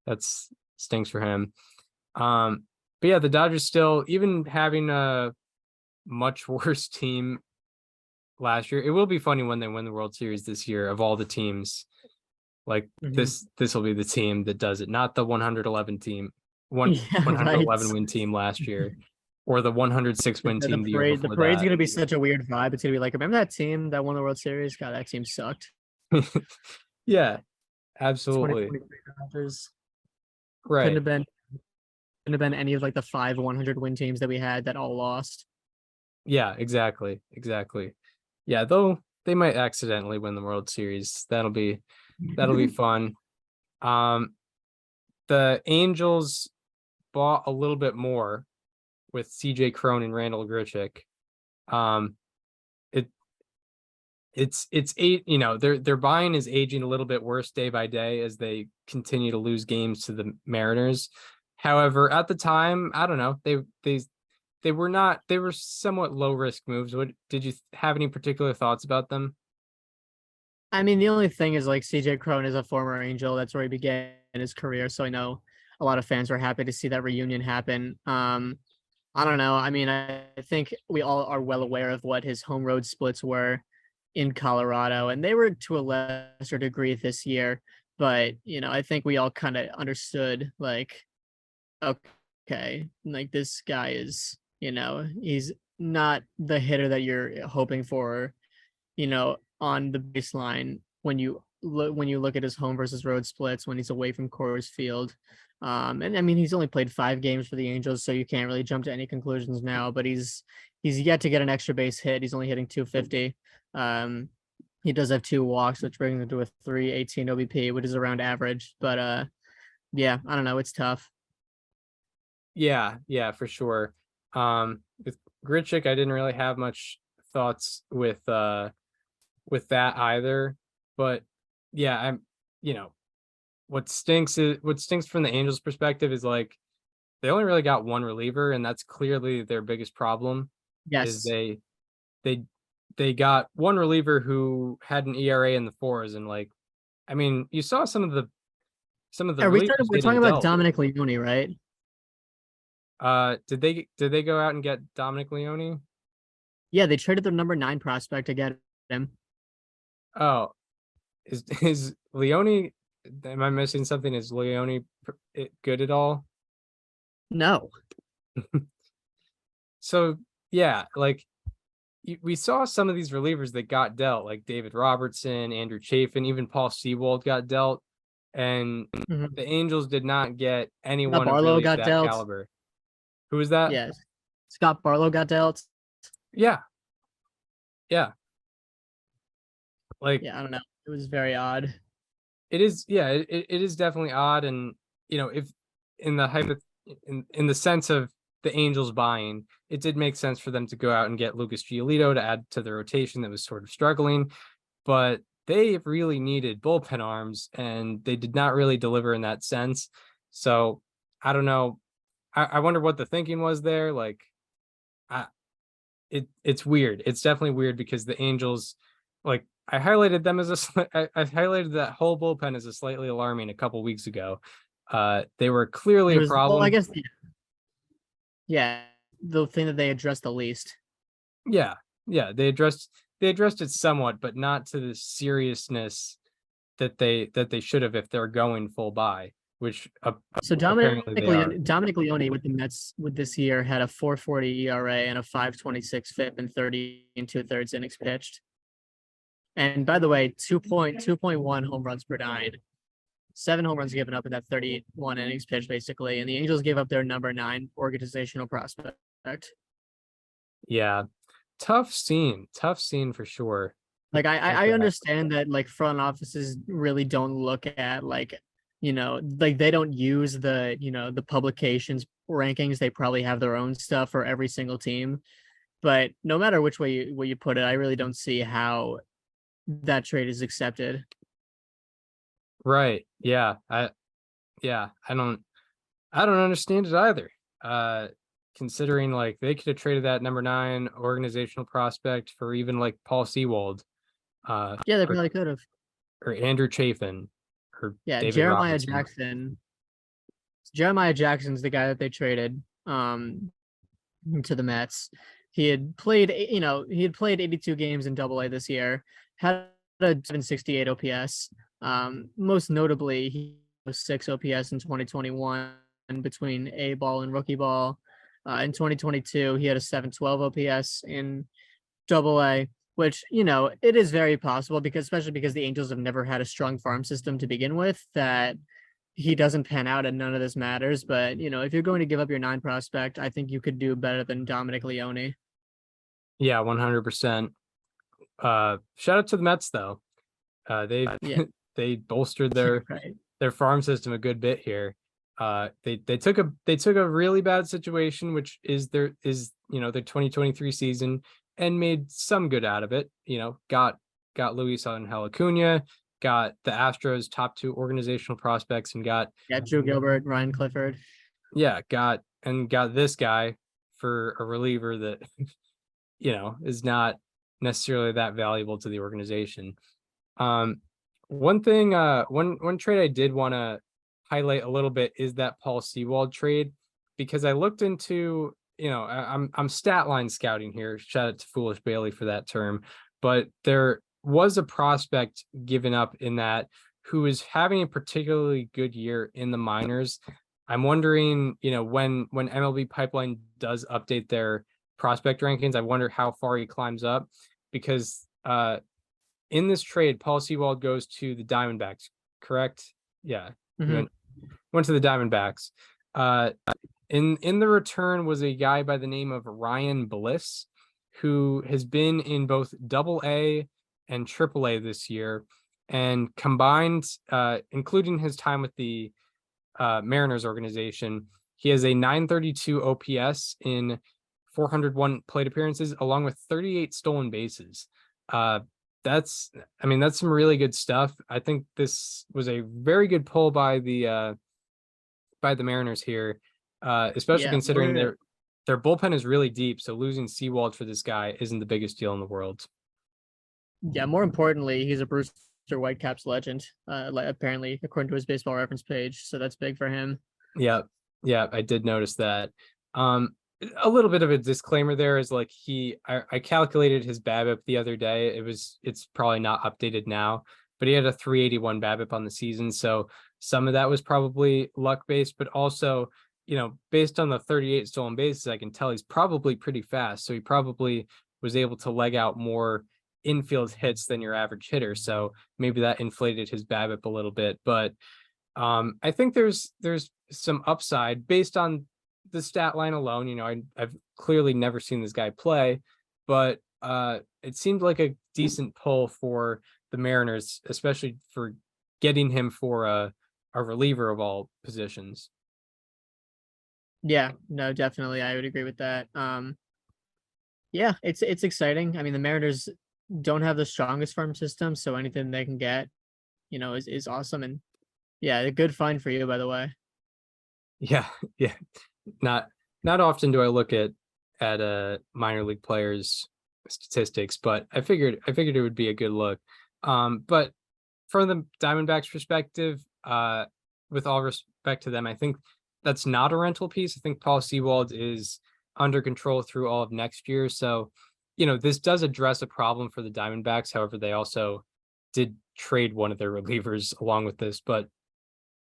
Speaker 1: that's stinks for him. But yeah, the Dodgers still, even having a much worse team last year, it will be funny when they win the World Series this year. Of all the teams, like this will be the team that does it, not the 111 team, 111 win team last year, or the 106 win team the year before.
Speaker 2: The parade's gonna be such a weird vibe. It's gonna be like, remember that team that won the World Series? God, that team sucked.
Speaker 1: Yeah, absolutely. Right.
Speaker 2: Couldn't have been any of like the 5 100 win teams that we had that all lost.
Speaker 1: Yeah, exactly. Yeah, though they might accidentally win the World Series. That'll be fun. The Angels bought a little bit more with CJ Cron and Randall Grichuk. It's their buying is aging a little bit worse day by day as they continue to lose games to the Mariners. However, at the time, I don't know, they were somewhat low risk moves. What did you have any particular thoughts about them?
Speaker 2: I mean, the only thing is like CJ Cron is a former Angel. That's where he began his career. So I know a lot of fans were happy to see that reunion happen. I don't know. I mean, I think we all are well aware of what his home road splits were in Colorado, and they were to a lesser degree this year. But, I think we all kind of understood, like, okay, like this guy is, he's not the hitter that you're hoping for, on the baseline when you look at his home versus road splits when he's away from Coors Field. And I mean, he's only played 5 games for the Angels, so you can't really jump to any conclusions now, but he's yet to get an extra base hit. He's only hitting 250. He does have 2 walks, which brings him to a 318 OBP, which is around average. But yeah, I don't know. It's tough.
Speaker 1: Yeah, for sure. With Grichuk, I didn't really have much thoughts with that either. But yeah, what stinks from the Angels' perspective is like they only really got one reliever, and that's clearly their biggest problem.
Speaker 2: Yes.
Speaker 1: Is they got one reliever who had an ERA in the 4s, and like, I mean, you saw some of the
Speaker 2: we're talking about Dominic Leone, right?
Speaker 1: Did they go out and get Dominic Leone?
Speaker 2: Yeah, they traded their number 9 prospect to get him.
Speaker 1: Oh, is Leone? Am I missing something? Is Leone good at all?
Speaker 2: No.
Speaker 1: So yeah, like we saw some of these relievers that got dealt, like David Robertson, Andrew Chafin, even Paul Sewald got dealt, and the Angels did not get anyone of really that caliber. Who was that?
Speaker 2: Yes, Scott Barlow got dealt.
Speaker 1: Yeah. Like,
Speaker 2: yeah, I don't know. It was very odd.
Speaker 1: It is, yeah, it is definitely odd. And, if in the in the sense of the Angels buying, it did make sense for them to go out and get Lucas Giolito to add to the rotation that was sort of struggling. But they really needed bullpen arms, and they did not really deliver in that sense. So I don't know. I wonder what the thinking was there. Like, it's weird. It's definitely weird because the Angels, like, I highlighted them as I highlighted that whole bullpen as a slightly alarming a couple weeks ago. They were clearly a problem.
Speaker 2: Well, I guess, yeah, the thing that they addressed the least.
Speaker 1: Yeah, they addressed it somewhat, but not to the seriousness that they should have if they're going full buy, which
Speaker 2: So
Speaker 1: apparently they are.
Speaker 2: Dominic Leone with the Mets with this year had a 4.40 ERA and a 5.26 FIP and 30 and 2/3 innings pitched. And by the way, 2.1 home runs per nine. 7 home runs given up in that 31 innings pitched, basically. And the Angels gave up their number 9 organizational prospect.
Speaker 1: Yeah. Tough scene for sure.
Speaker 2: Like I understand that like front offices really don't look at like, like they don't use the, the publications rankings. They probably have their own stuff for every single team. But no matter which way you put it, I really don't see how that trade is accepted.
Speaker 1: Right. Yeah. I don't understand it either. Considering like they could have traded that number 9 organizational prospect for even like Paul Sewald.
Speaker 2: Yeah, they probably could have.
Speaker 1: Or Andrew Chafin. Or
Speaker 2: yeah,
Speaker 1: David
Speaker 2: Jeremiah
Speaker 1: Robertson.
Speaker 2: Jackson. Jeremiah Jackson's the guy that they traded to the Mets. He had played 82 games in AA this year, had a 768 OPS. Most notably, he was 6 OPS in 2021 between A ball and rookie ball. In 2022, he had a 712 OPS in AA, which, it is very possible especially because the Angels have never had a strong farm system to begin with, that he doesn't pan out and none of this matters. But, if you're going to give up your 9 prospect, I think you could do better than Dominic Leone.
Speaker 1: Yeah, 100%. Shout out to the Mets though. They bolstered their farm system a good bit here. They took a really bad situation, which is their 2023 season, and made some good out of it. Got Luis Angel Acuna, got the Astros top 2 organizational prospects, and got
Speaker 2: Drew Gilbert, Ryan Clifford.
Speaker 1: Yeah, got this guy for a reliever that is not necessarily that valuable to the organization. One thing, one trade I did want to highlight a little bit is that Paul Sewald trade, because I looked into, I'm stat line scouting here. Shout out to Foolish Bailey for that term, but there was a prospect given up in that who is having a particularly good year in the minors. I'm wondering, when MLB Pipeline does update their prospect rankings, I wonder how far he climbs up, because in this trade, Paul Sewald goes to the Diamondbacks, correct? Yeah.
Speaker 2: Mm-hmm.
Speaker 1: Went to the Diamondbacks. In the return was a guy by the name of Ryan Bliss, who has been in both AA and AAA this year, and combined, including his time with the Mariners organization, he has a 932 OPS in 401 plate appearances, along with 38 stolen bases. That's some really good stuff. I think this was a very good pull by the Mariners here, especially considering their bullpen is really deep. So losing Sewald for this guy isn't the biggest deal in the world.
Speaker 2: Yeah, more importantly, he's a Brewster Whitecaps legend, apparently, according to his Baseball Reference page. So that's big for him.
Speaker 1: Yeah, I did notice that. A little bit of a disclaimer there is like I calculated his BABIP the other day. It's probably not updated now, but he had a 381 BABIP on the season. So some of that was probably luck based, but also, based on the 38 stolen bases, I can tell he's probably pretty fast. So he probably was able to leg out more infield hits than your average hitter. So maybe that inflated his BABIP a little bit, but I think there's some upside based on the stat line alone. I've clearly never seen this guy play, but it seemed like a decent pull for the Mariners, especially for getting him for a reliever of all positions.
Speaker 2: Yeah, no, definitely. I would agree with that. Yeah, it's exciting. I mean, the Mariners don't have the strongest farm system, so anything they can get, is awesome. And yeah, a good find for you, by the way.
Speaker 1: Yeah, yeah. Not often do I look at minor league players' statistics, but I figured it would be a good look. But from the Diamondbacks' perspective, with all respect to them, I think that's not a rental piece. I think Paul Sewald is under control through all of next year. So, this does address a problem for the Diamondbacks. However, they also did trade one of their relievers along with this. But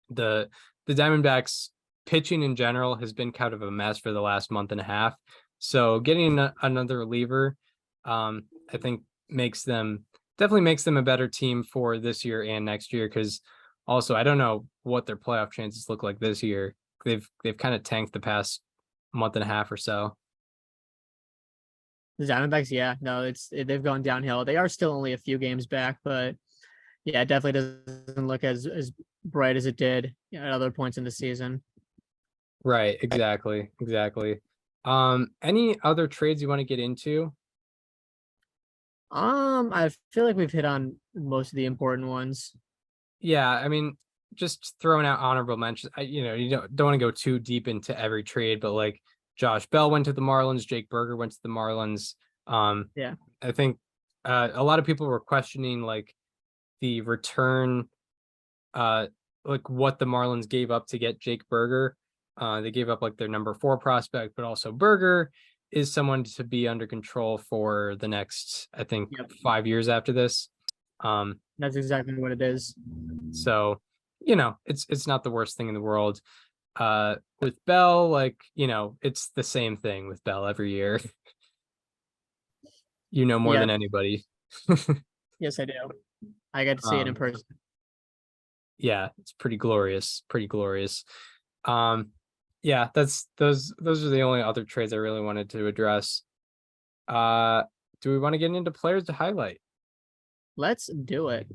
Speaker 1: the Diamondbacks pitching in general has been kind of a mess for the last month and a half. So getting another reliever, I think definitely makes them a better team for this year and next year. Because also, I don't know what their playoff chances look like this year. They've kind of tanked the past month and a half or so.
Speaker 2: The Diamondbacks, yeah, no, they've gone downhill. They are still only a few games back, but yeah, it definitely doesn't look as bright as it did at other points in the season.
Speaker 1: Right, exactly. Any other trades you want to get into?
Speaker 2: I feel like we've hit on most of the important ones.
Speaker 1: Yeah, I mean, just throwing out honorable mentions. You don't want to go too deep into every trade, but like Josh Bell went to the Marlins, Jake Berger went to the Marlins.
Speaker 2: Yeah,
Speaker 1: I think a lot of people were questioning like the return, like what the Marlins gave up to get Jake Berger. They gave up like their number 4 prospect, but also Berger is someone to be under control for the next, I think, 5 years after this.
Speaker 2: that's exactly what it is.
Speaker 1: So, it's not the worst thing in the world. With Bell, like, it's the same thing with Bell every year. More than anybody.
Speaker 2: Yes, I do. I got to see it in person.
Speaker 1: Yeah, it's pretty glorious. Yeah, those are the only other trades I really wanted to address. Do we want to get into players to highlight?
Speaker 2: Let's do it.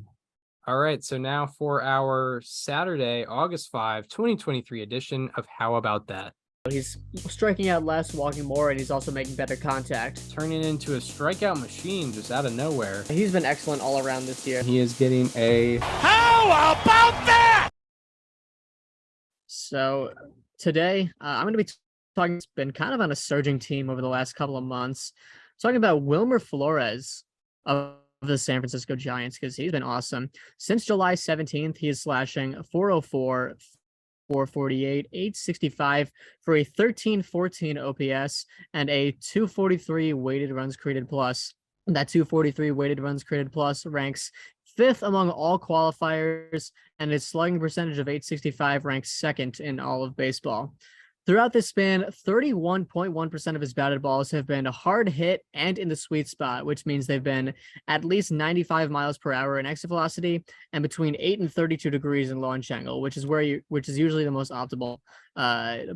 Speaker 1: All right, so now for our Saturday, August 5, 2023 edition of How About That?
Speaker 2: He's striking out less, walking more, and he's also making better contact.
Speaker 1: Turning into a strikeout machine just out of nowhere.
Speaker 2: He's been excellent all around this year.
Speaker 1: He is getting a...
Speaker 4: How about that?
Speaker 2: So today, I'm going to be talking, it's been kind of on a surging team over the last couple of months. Talking about Wilmer Flores of the San Francisco Giants, because he's been awesome. Since July 17th, he is slashing 404, 448, 865 for a 1314 OPS and a 243 weighted runs created plus. That 243 weighted runs created plus ranks 5th among all qualifiers, and his slugging percentage of 865 ranks 2nd in all of baseball. Throughout this span, 31.1% of his batted balls have been a hard hit and in the sweet spot, which means they've been at least 95 miles per hour in exit velocity and between 8 and 32 degrees in launch angle, which is usually the most optimal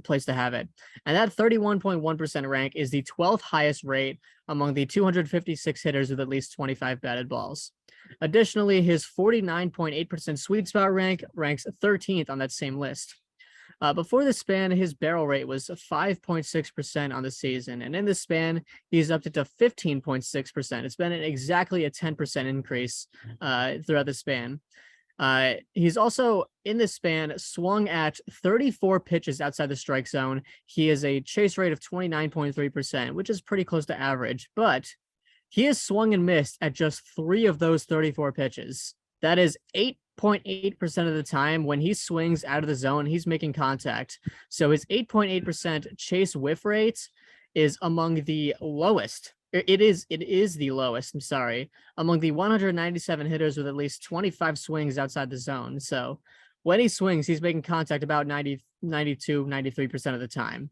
Speaker 2: place to have it. And that 31.1% rank is the 12th highest rate among the 256 hitters with at least 25 batted balls. Additionally, his 49.8% sweet spot rank ranks 13th on that same list. Before the span, his barrel rate was 5.6% on the season, and in this span, he's upped it to 15.6%. It's been exactly a 10% increase throughout the span. He's also, in this span, swung at 34 pitches outside the strike zone. He has a chase rate of 29.3%, which is pretty close to average, but he has swung and missed at just 3 of those 34 pitches. That is 8.8% of the time when he swings out of the zone, he's making contact. So his 8.8% chase whiff rate is among the lowest. It is the lowest, I'm sorry, among the 197 hitters with at least 25 swings outside the zone. So when he swings, he's making contact about 92, 93% of the time.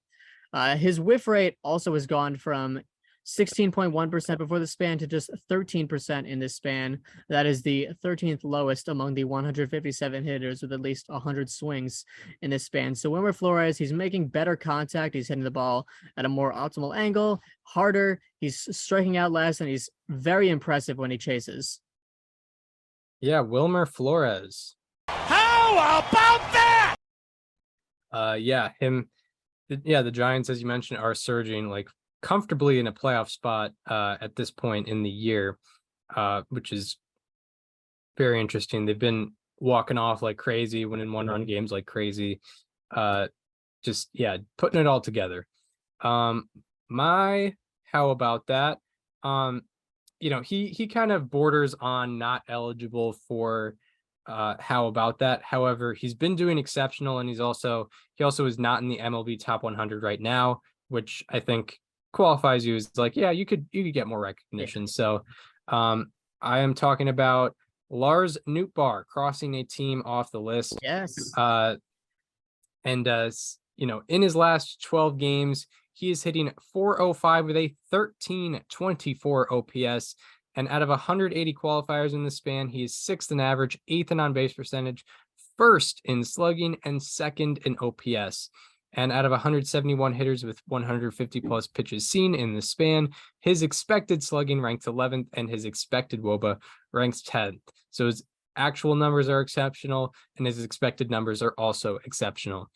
Speaker 2: His whiff rate also has gone from 16.1% before the span to just 13% in this span. That is the 13th lowest among the 157 hitters with at least 100 swings in this span. So Wilmer Flores, he's making better contact. He's hitting the ball at a more optimal angle, harder. He's striking out less, and he's very impressive when he chases.
Speaker 1: Yeah, Wilmer Flores.
Speaker 4: How about that?
Speaker 1: The Giants, as you mentioned, are surging like comfortably in a playoff spot at this point in the year, which is very interesting. They've been walking off like crazy, winning one-run games like crazy. Putting it all together. How about that? He kind of borders on not eligible for how about that. However, he's been doing exceptional, and he also is not in the MLB top 100 right now, which I think qualifies you as like, yeah, you could get more recognition. Yeah. So I am talking about Lars Nootbaar crossing a team off the list.
Speaker 2: Yes.
Speaker 1: In his last 12 games, he is hitting .405 with a 1324 OPS. And out of 180 qualifiers in the span, he is 6th in average, 8th in on-base percentage, 1st in slugging, and 2nd in OPS. And out of 171 hitters with 150-plus pitches seen in the span, his expected slugging ranks 11th, and his expected WOBA ranks 10th. So his actual numbers are exceptional, and his expected numbers are also exceptional.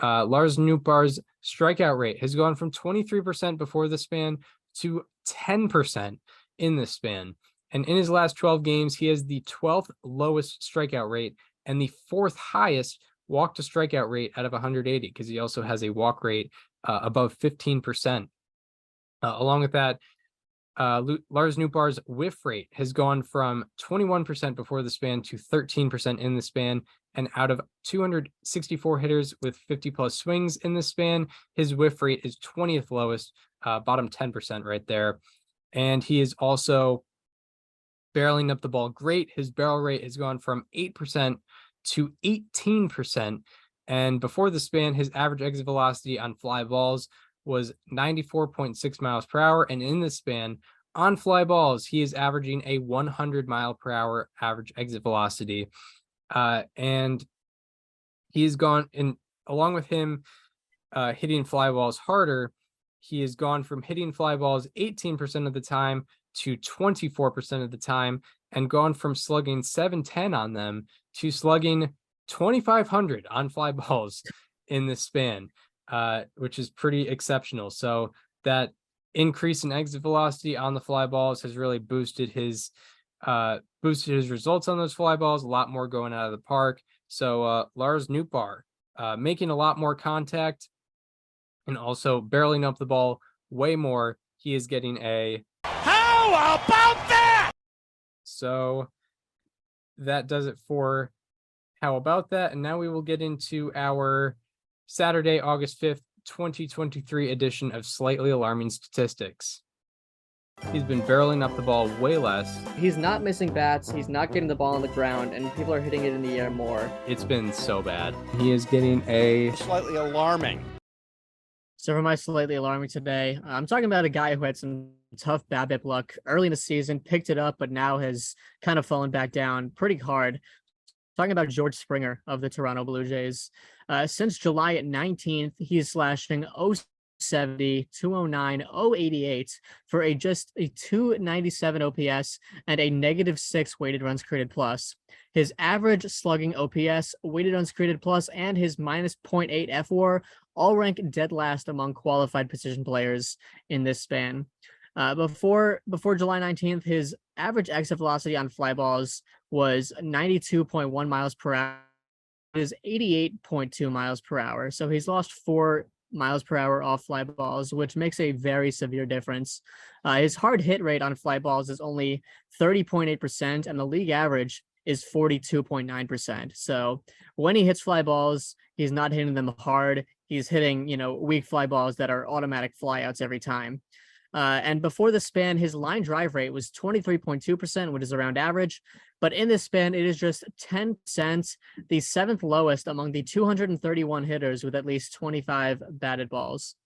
Speaker 1: Lars Nootbaar's strikeout rate has gone from 23% before the span to 10% in the span. And in his last 12 games, he has the 12th lowest strikeout rate and the 4th highest walk to strikeout rate out of 180, because he also has a walk rate above 15%. Along with that, Lars Nootbaar's whiff rate has gone from 21% before the span to 13% in the span. And out of 264 hitters with 50-plus swings in the span, his whiff rate is 20th lowest, bottom 10% right there. And he is also barreling up the ball great. His barrel rate has gone from 8% to 18%. And before the span, his average exit velocity on fly balls was 94.6 miles per hour. And in the span, on fly balls, he is averaging a 100 mile per hour average exit velocity. And he's gone in, along with him hitting fly balls harder, he has gone from hitting fly balls 18% of the time to 24% of the time, and gone from slugging 710 on them to slugging 2,500 on fly balls in this span, which is pretty exceptional. So that increase in exit velocity on the fly balls has really boosted his results on those fly balls. A lot more going out of the park. So Lars Nootbaar making a lot more contact and also barreling up the ball way more. He is getting a
Speaker 4: how about that?
Speaker 1: So that does it for how about that. And now we will get into our Saturday, August 5th, 2023 edition of Slightly Alarming Statistics. He's been barreling up the ball way less.
Speaker 2: He's not missing bats. He's not getting the ball on the ground, and people are hitting it in the air more.
Speaker 1: It's been so bad. He is getting a
Speaker 4: slightly alarming.
Speaker 2: So for my slightly alarming today, I'm talking about a guy who had some tough BABIP luck early in the season, picked it up, but now has kind of fallen back down pretty hard. Talking about George Springer of the Toronto Blue Jays. Since July 19th, he's slashing 070, 209, 088 for just a 297 OPS and a -6 weighted runs created plus. His average slugging OPS, weighted runs created plus, and his -0.8 FWAR all rank dead last among qualified position players in this span. Before July 19th, his average exit velocity on fly balls was 92.1 miles per hour. It is 88.2 miles per hour. So he's lost 4 miles per hour off fly balls, which makes a very severe difference. His hard hit rate on fly balls is only 30.8%, and the league average is 42.9%. So when he hits fly balls, he's not hitting them hard. He's hitting, weak fly balls that are automatic flyouts every time. And before the span, his line drive rate was 23.2%, which is around average. But in this span, it is just 10%, the 7th lowest among the 231 hitters with at least 25 batted balls.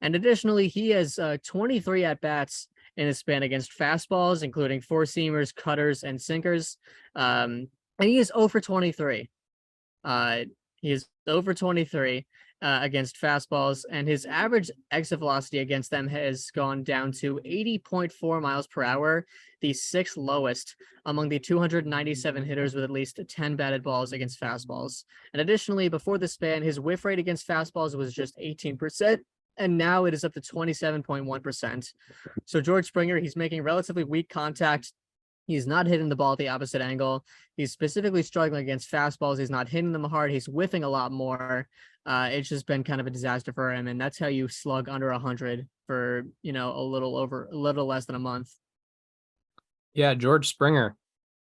Speaker 2: And additionally, he has 23 at-bats in his span against fastballs, including four-seamers, cutters, and sinkers. And he is 0 for 23. He is 0 for 23. against fastballs, and his average exit velocity against them has gone down to 80.4 miles per hour, the sixth lowest among the 297 hitters with at least 10 batted balls against fastballs. And additionally, before the span, his whiff rate against fastballs was just 18%, and now it is up to 27.1%. So George Springer, he's making relatively weak contact. He's not hitting the ball at the opposite angle. He's specifically struggling against fastballs. He's not hitting them hard. He's whiffing a lot more. It's just been kind of a disaster for him. And that's how you slug under 100 for, a little less than a month.
Speaker 1: Yeah, George Springer.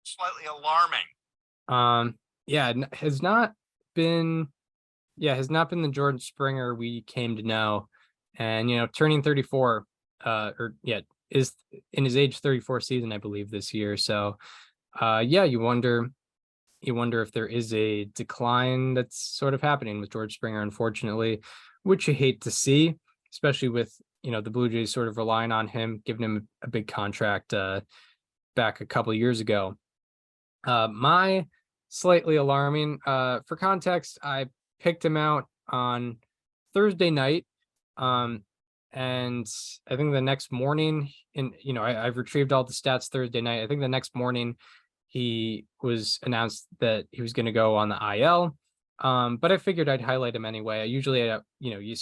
Speaker 4: Slightly alarming.
Speaker 1: Has not been the George Springer we came to know. And, turning 34, is in his age 34 season, I believe, this year. So, you wonder if there is a decline that's sort of happening with George Springer, unfortunately, which you hate to see, especially with, the Blue Jays sort of relying on him, giving him a big contract back a couple of years ago. My slightly alarming, for context, I picked him out on Thursday night. And I think the next morning, I've retrieved all the stats Thursday night. I think the next morning he was announced that he was going to go on the IL. But I figured I'd highlight him anyway. I usually, you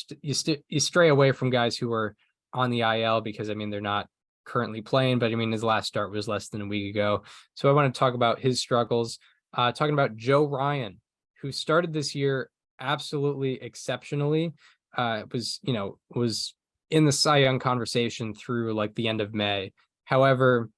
Speaker 1: stray away from guys who are on the IL because, they're not currently playing, but his last start was less than a week ago. So I want to talk about his struggles, talking about Joe Ryan, who started this year absolutely exceptionally, was in the Cy Young conversation through like the end of May. However,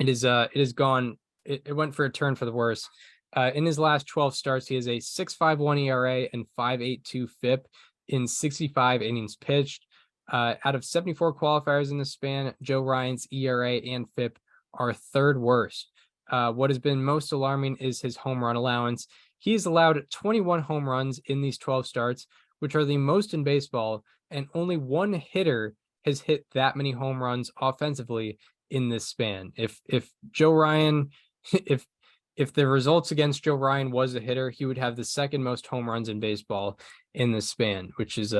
Speaker 1: it went for a turn for the worse. In his last 12 starts, he has a 6.51 ERA and 5.82 FIP in 65 innings pitched. Out of 74 qualifiers in the span, Joe Ryan's ERA and FIP are third worst. What has been most alarming is his home run allowance. He's allowed 21 home runs in these 12 starts, which are the most in baseball, and only one hitter has hit that many home runs offensively in this span. If Joe Ryan, if the results against Joe Ryan was a hitter, he would have the second most home runs in baseball in this span, which is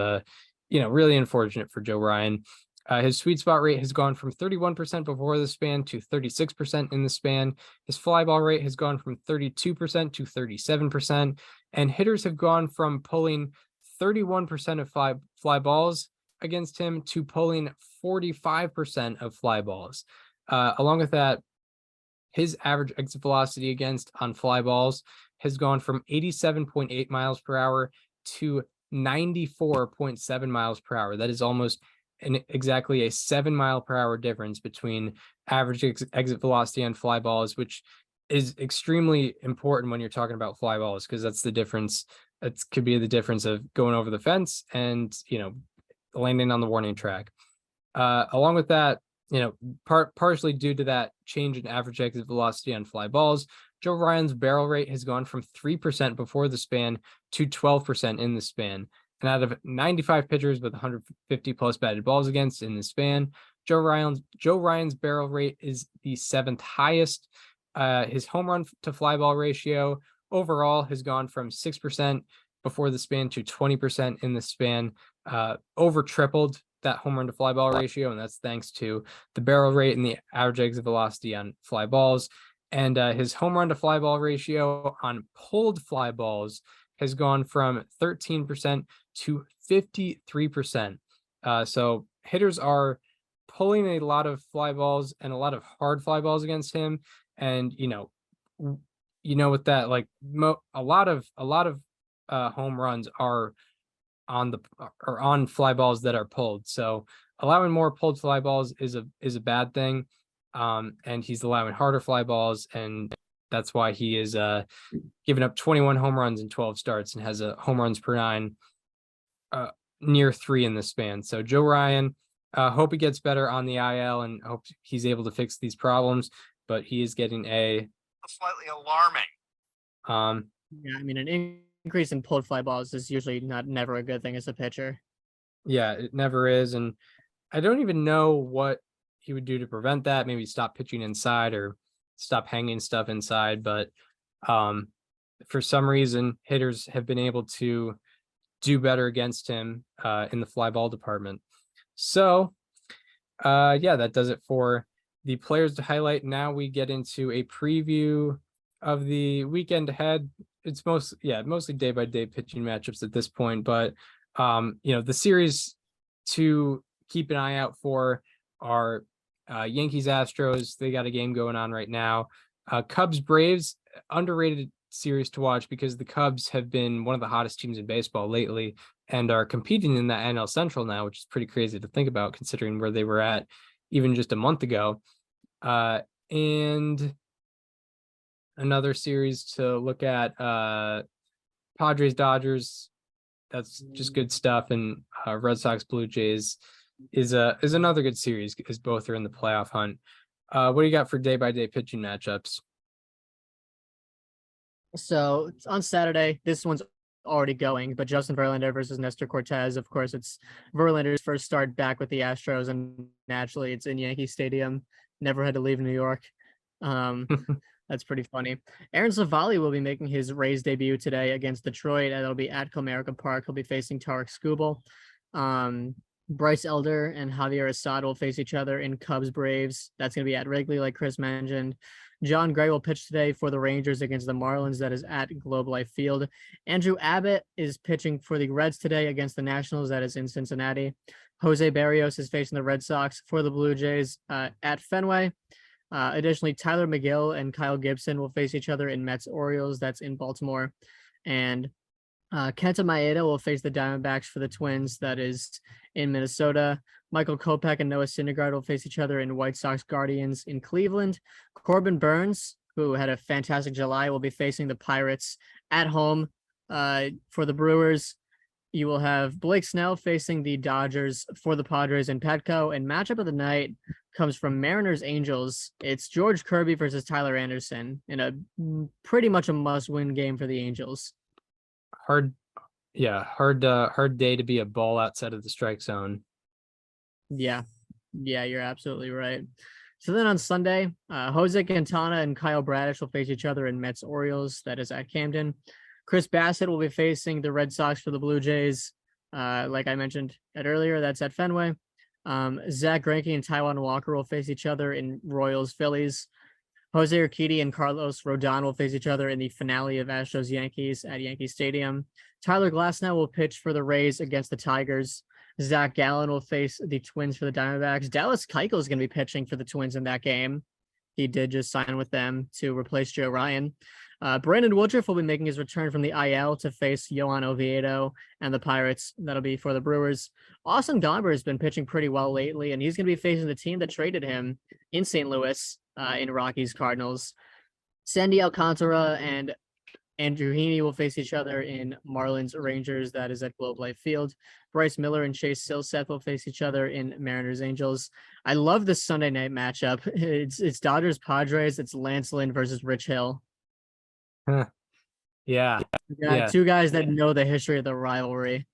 Speaker 1: really unfortunate for Joe Ryan. His sweet spot rate has gone from 31% before the span to 36% in the span. His fly ball rate has gone from 32% to 37%, and hitters have gone from pulling 31% of fly balls against him to pulling 45% of fly balls. Along with that, his average exit velocity against on fly balls has gone from 87.8 miles per hour to 94.7 miles per hour. That is almost exactly a 7 mile per hour difference between average exit velocity on fly balls, which is extremely important when you're talking about fly balls, because that's the difference. It could be the difference of going over the fence and, landing on the warning track. Along with that, partially due to that change in average exit velocity on fly balls, Joe Ryan's barrel rate has gone from 3% before the span to 12% in the span. And out of 95 pitchers with 150 plus batted balls against in the span, Joe Ryan's barrel rate is the seventh highest. His home run to fly ball ratio overall has gone from 6% before the span to 20% in the span, over tripled that home run to fly ball ratio. And that's thanks to the barrel rate and the average exit velocity on fly balls. And his home run to fly ball ratio on pulled fly balls has gone from 13% to 53%. So hitters are pulling a lot of fly balls and a lot of hard fly balls against him. And, with that, like a lot of home runs are on fly balls that are pulled. So allowing more pulled fly balls is a bad thing. And he's allowing harder fly balls, and that's why he is giving up 21 home runs in 12 starts and has a home runs per 9 near 3 in the span. So Joe Ryan, hope he gets better on the IL and hope he's able to fix these problems, but he is getting a
Speaker 4: slightly alarming.
Speaker 2: An increase in pulled fly balls is usually never a good thing as a pitcher.
Speaker 1: Yeah, it never is. And I don't even know what he would do to prevent that. Maybe stop pitching inside or stop hanging stuff inside. But for some reason, hitters have been able to do better against him in the fly ball department. So, yeah, that does it for the players to highlight. Now we get into a preview of the weekend ahead. It's mostly day by day pitching matchups at this point, but the series to keep an eye out for are Yankees Astros. They got a game going on right now. Cubs Braves, underrated series to watch because the Cubs have been one of the hottest teams in baseball lately and are competing in that NL Central now, which is pretty crazy to think about considering where they were at even just a month ago. And another series to look at, Padres Dodgers. That's just good stuff. And Red Sox Blue Jays is another good series because both are in the playoff hunt. What do you got for day by day pitching matchups?
Speaker 2: So on Saturday, this one's already going, but Justin Verlander versus Nestor Cortez. Of course, it's Verlander's first start back with the Astros, and naturally it's in Yankee Stadium. Never had to leave New York. That's pretty funny. Aaron Civale will be making his Rays debut today against Detroit, and it'll be at Comerica Park. He'll be facing Tarek Skubal. Bryce Elder and Javier Assad will face each other in Cubs Braves. That's going to be at Wrigley, like Chris mentioned. John Gray will pitch today for the Rangers against the Marlins. That is at Globe Life Field. Andrew Abbott is pitching for the Reds today against the Nationals. That is in Cincinnati. Jose Barrios is facing the Red Sox for the Blue Jays at Fenway. Additionally, Tyler McGill and Kyle Gibson will face each other in Mets Orioles. That's in Baltimore. And Kenta Maeda will face the Diamondbacks for the Twins. That is in Minnesota. Michael Kopech and Noah Syndergaard will face each other in White Sox Guardians in Cleveland. Corbin Burns, who had a fantastic July, will be facing the Pirates at home for the Brewers. You will have Blake Snell facing the Dodgers for the Padres in Petco. And matchup of the night comes from Mariners Angels. It's George Kirby versus Tyler Anderson in a pretty much a must-win game for the Angels.
Speaker 1: Hard day to be a ball outside of the strike zone.
Speaker 2: Yeah, you're absolutely right. So then on Sunday, Jose Quintana and Kyle Bradish will face each other in Mets Orioles. That is at Camden. Chris Bassett will be facing the Red Sox for the Blue Jays. Like I mentioned earlier, that's at Fenway. Zach Greinke and Taijuan Walker will face each other in Royals Phillies. Jose Urquidy and Carlos Rodon will face each other in the finale of Astros Yankees at Yankee Stadium. Tyler Glasnow will pitch for the Rays against the Tigers. Zach Gallen will face the Twins for the Diamondbacks. Dallas Keuchel is going to be pitching for the Twins in that game. He did just sign with them to replace Joe Ryan. Brandon Woodruff will be making his return from the IL to face Johan Oviedo and the Pirates. That'll be for the Brewers. Austin Gomber has been pitching pretty well lately, and he's going to be facing the team that traded him in St. Louis in Rockies Cardinals. Sandy Alcantara and Andrew Heaney will face each other in Marlins Rangers. That is at Globe Life Field. Bryce Miller and Chase Silseth will face each other in Mariners Angels. I love this Sunday night matchup. It's Dodgers Padres. It's Lance Lynn versus Rich Hill.
Speaker 1: Yeah.
Speaker 2: Two guys that know the history of the rivalry.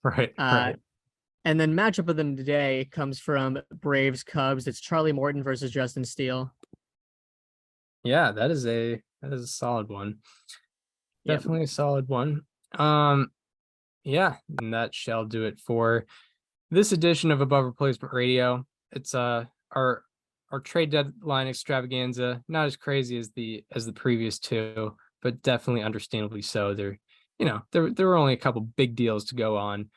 Speaker 1: Right.
Speaker 2: And then matchup of the day comes from Braves Cubs. It's Charlie Morton versus Justin Steele.
Speaker 1: Yeah, that is a solid one.
Speaker 2: Yep.
Speaker 1: Definitely a solid one. Yeah, and that shall do it for this edition of Above Replacement Radio. It's our trade deadline extravaganza, not as crazy as the previous two, but definitely understandably so. There were only a couple big deals to go on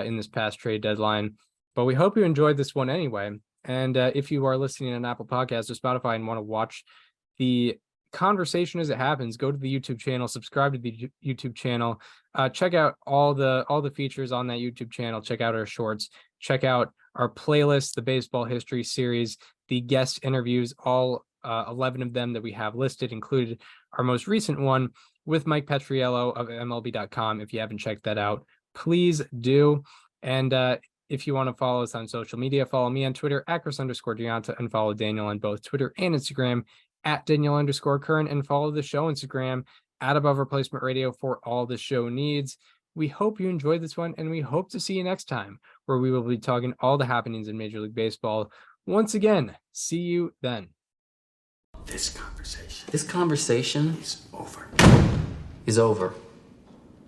Speaker 1: in this past trade deadline, but we hope you enjoyed this one anyway. And if you are listening on Apple Podcasts or Spotify and want to watch the conversation as it happens, go to the YouTube channel, subscribe to the YouTube channel, check out all the features on that YouTube channel, check out our shorts, check out our playlist, the baseball history series, the guest interviews, all 11 of them that we have listed, included our most recent one with Mike Petriello of MLB.com. If you haven't checked that out, please do. And if you want to follow us on social media, follow me on Twitter at Chris_Gianta, and follow Daniel on both Twitter and Instagram at Daniel_Curran, and follow the show Instagram at Above Replacement Radio for all the show needs. We hope you enjoyed this one, and we hope to see you next time, where we will be talking all the happenings in Major League Baseball. Once again, see you then.
Speaker 5: This conversation is over.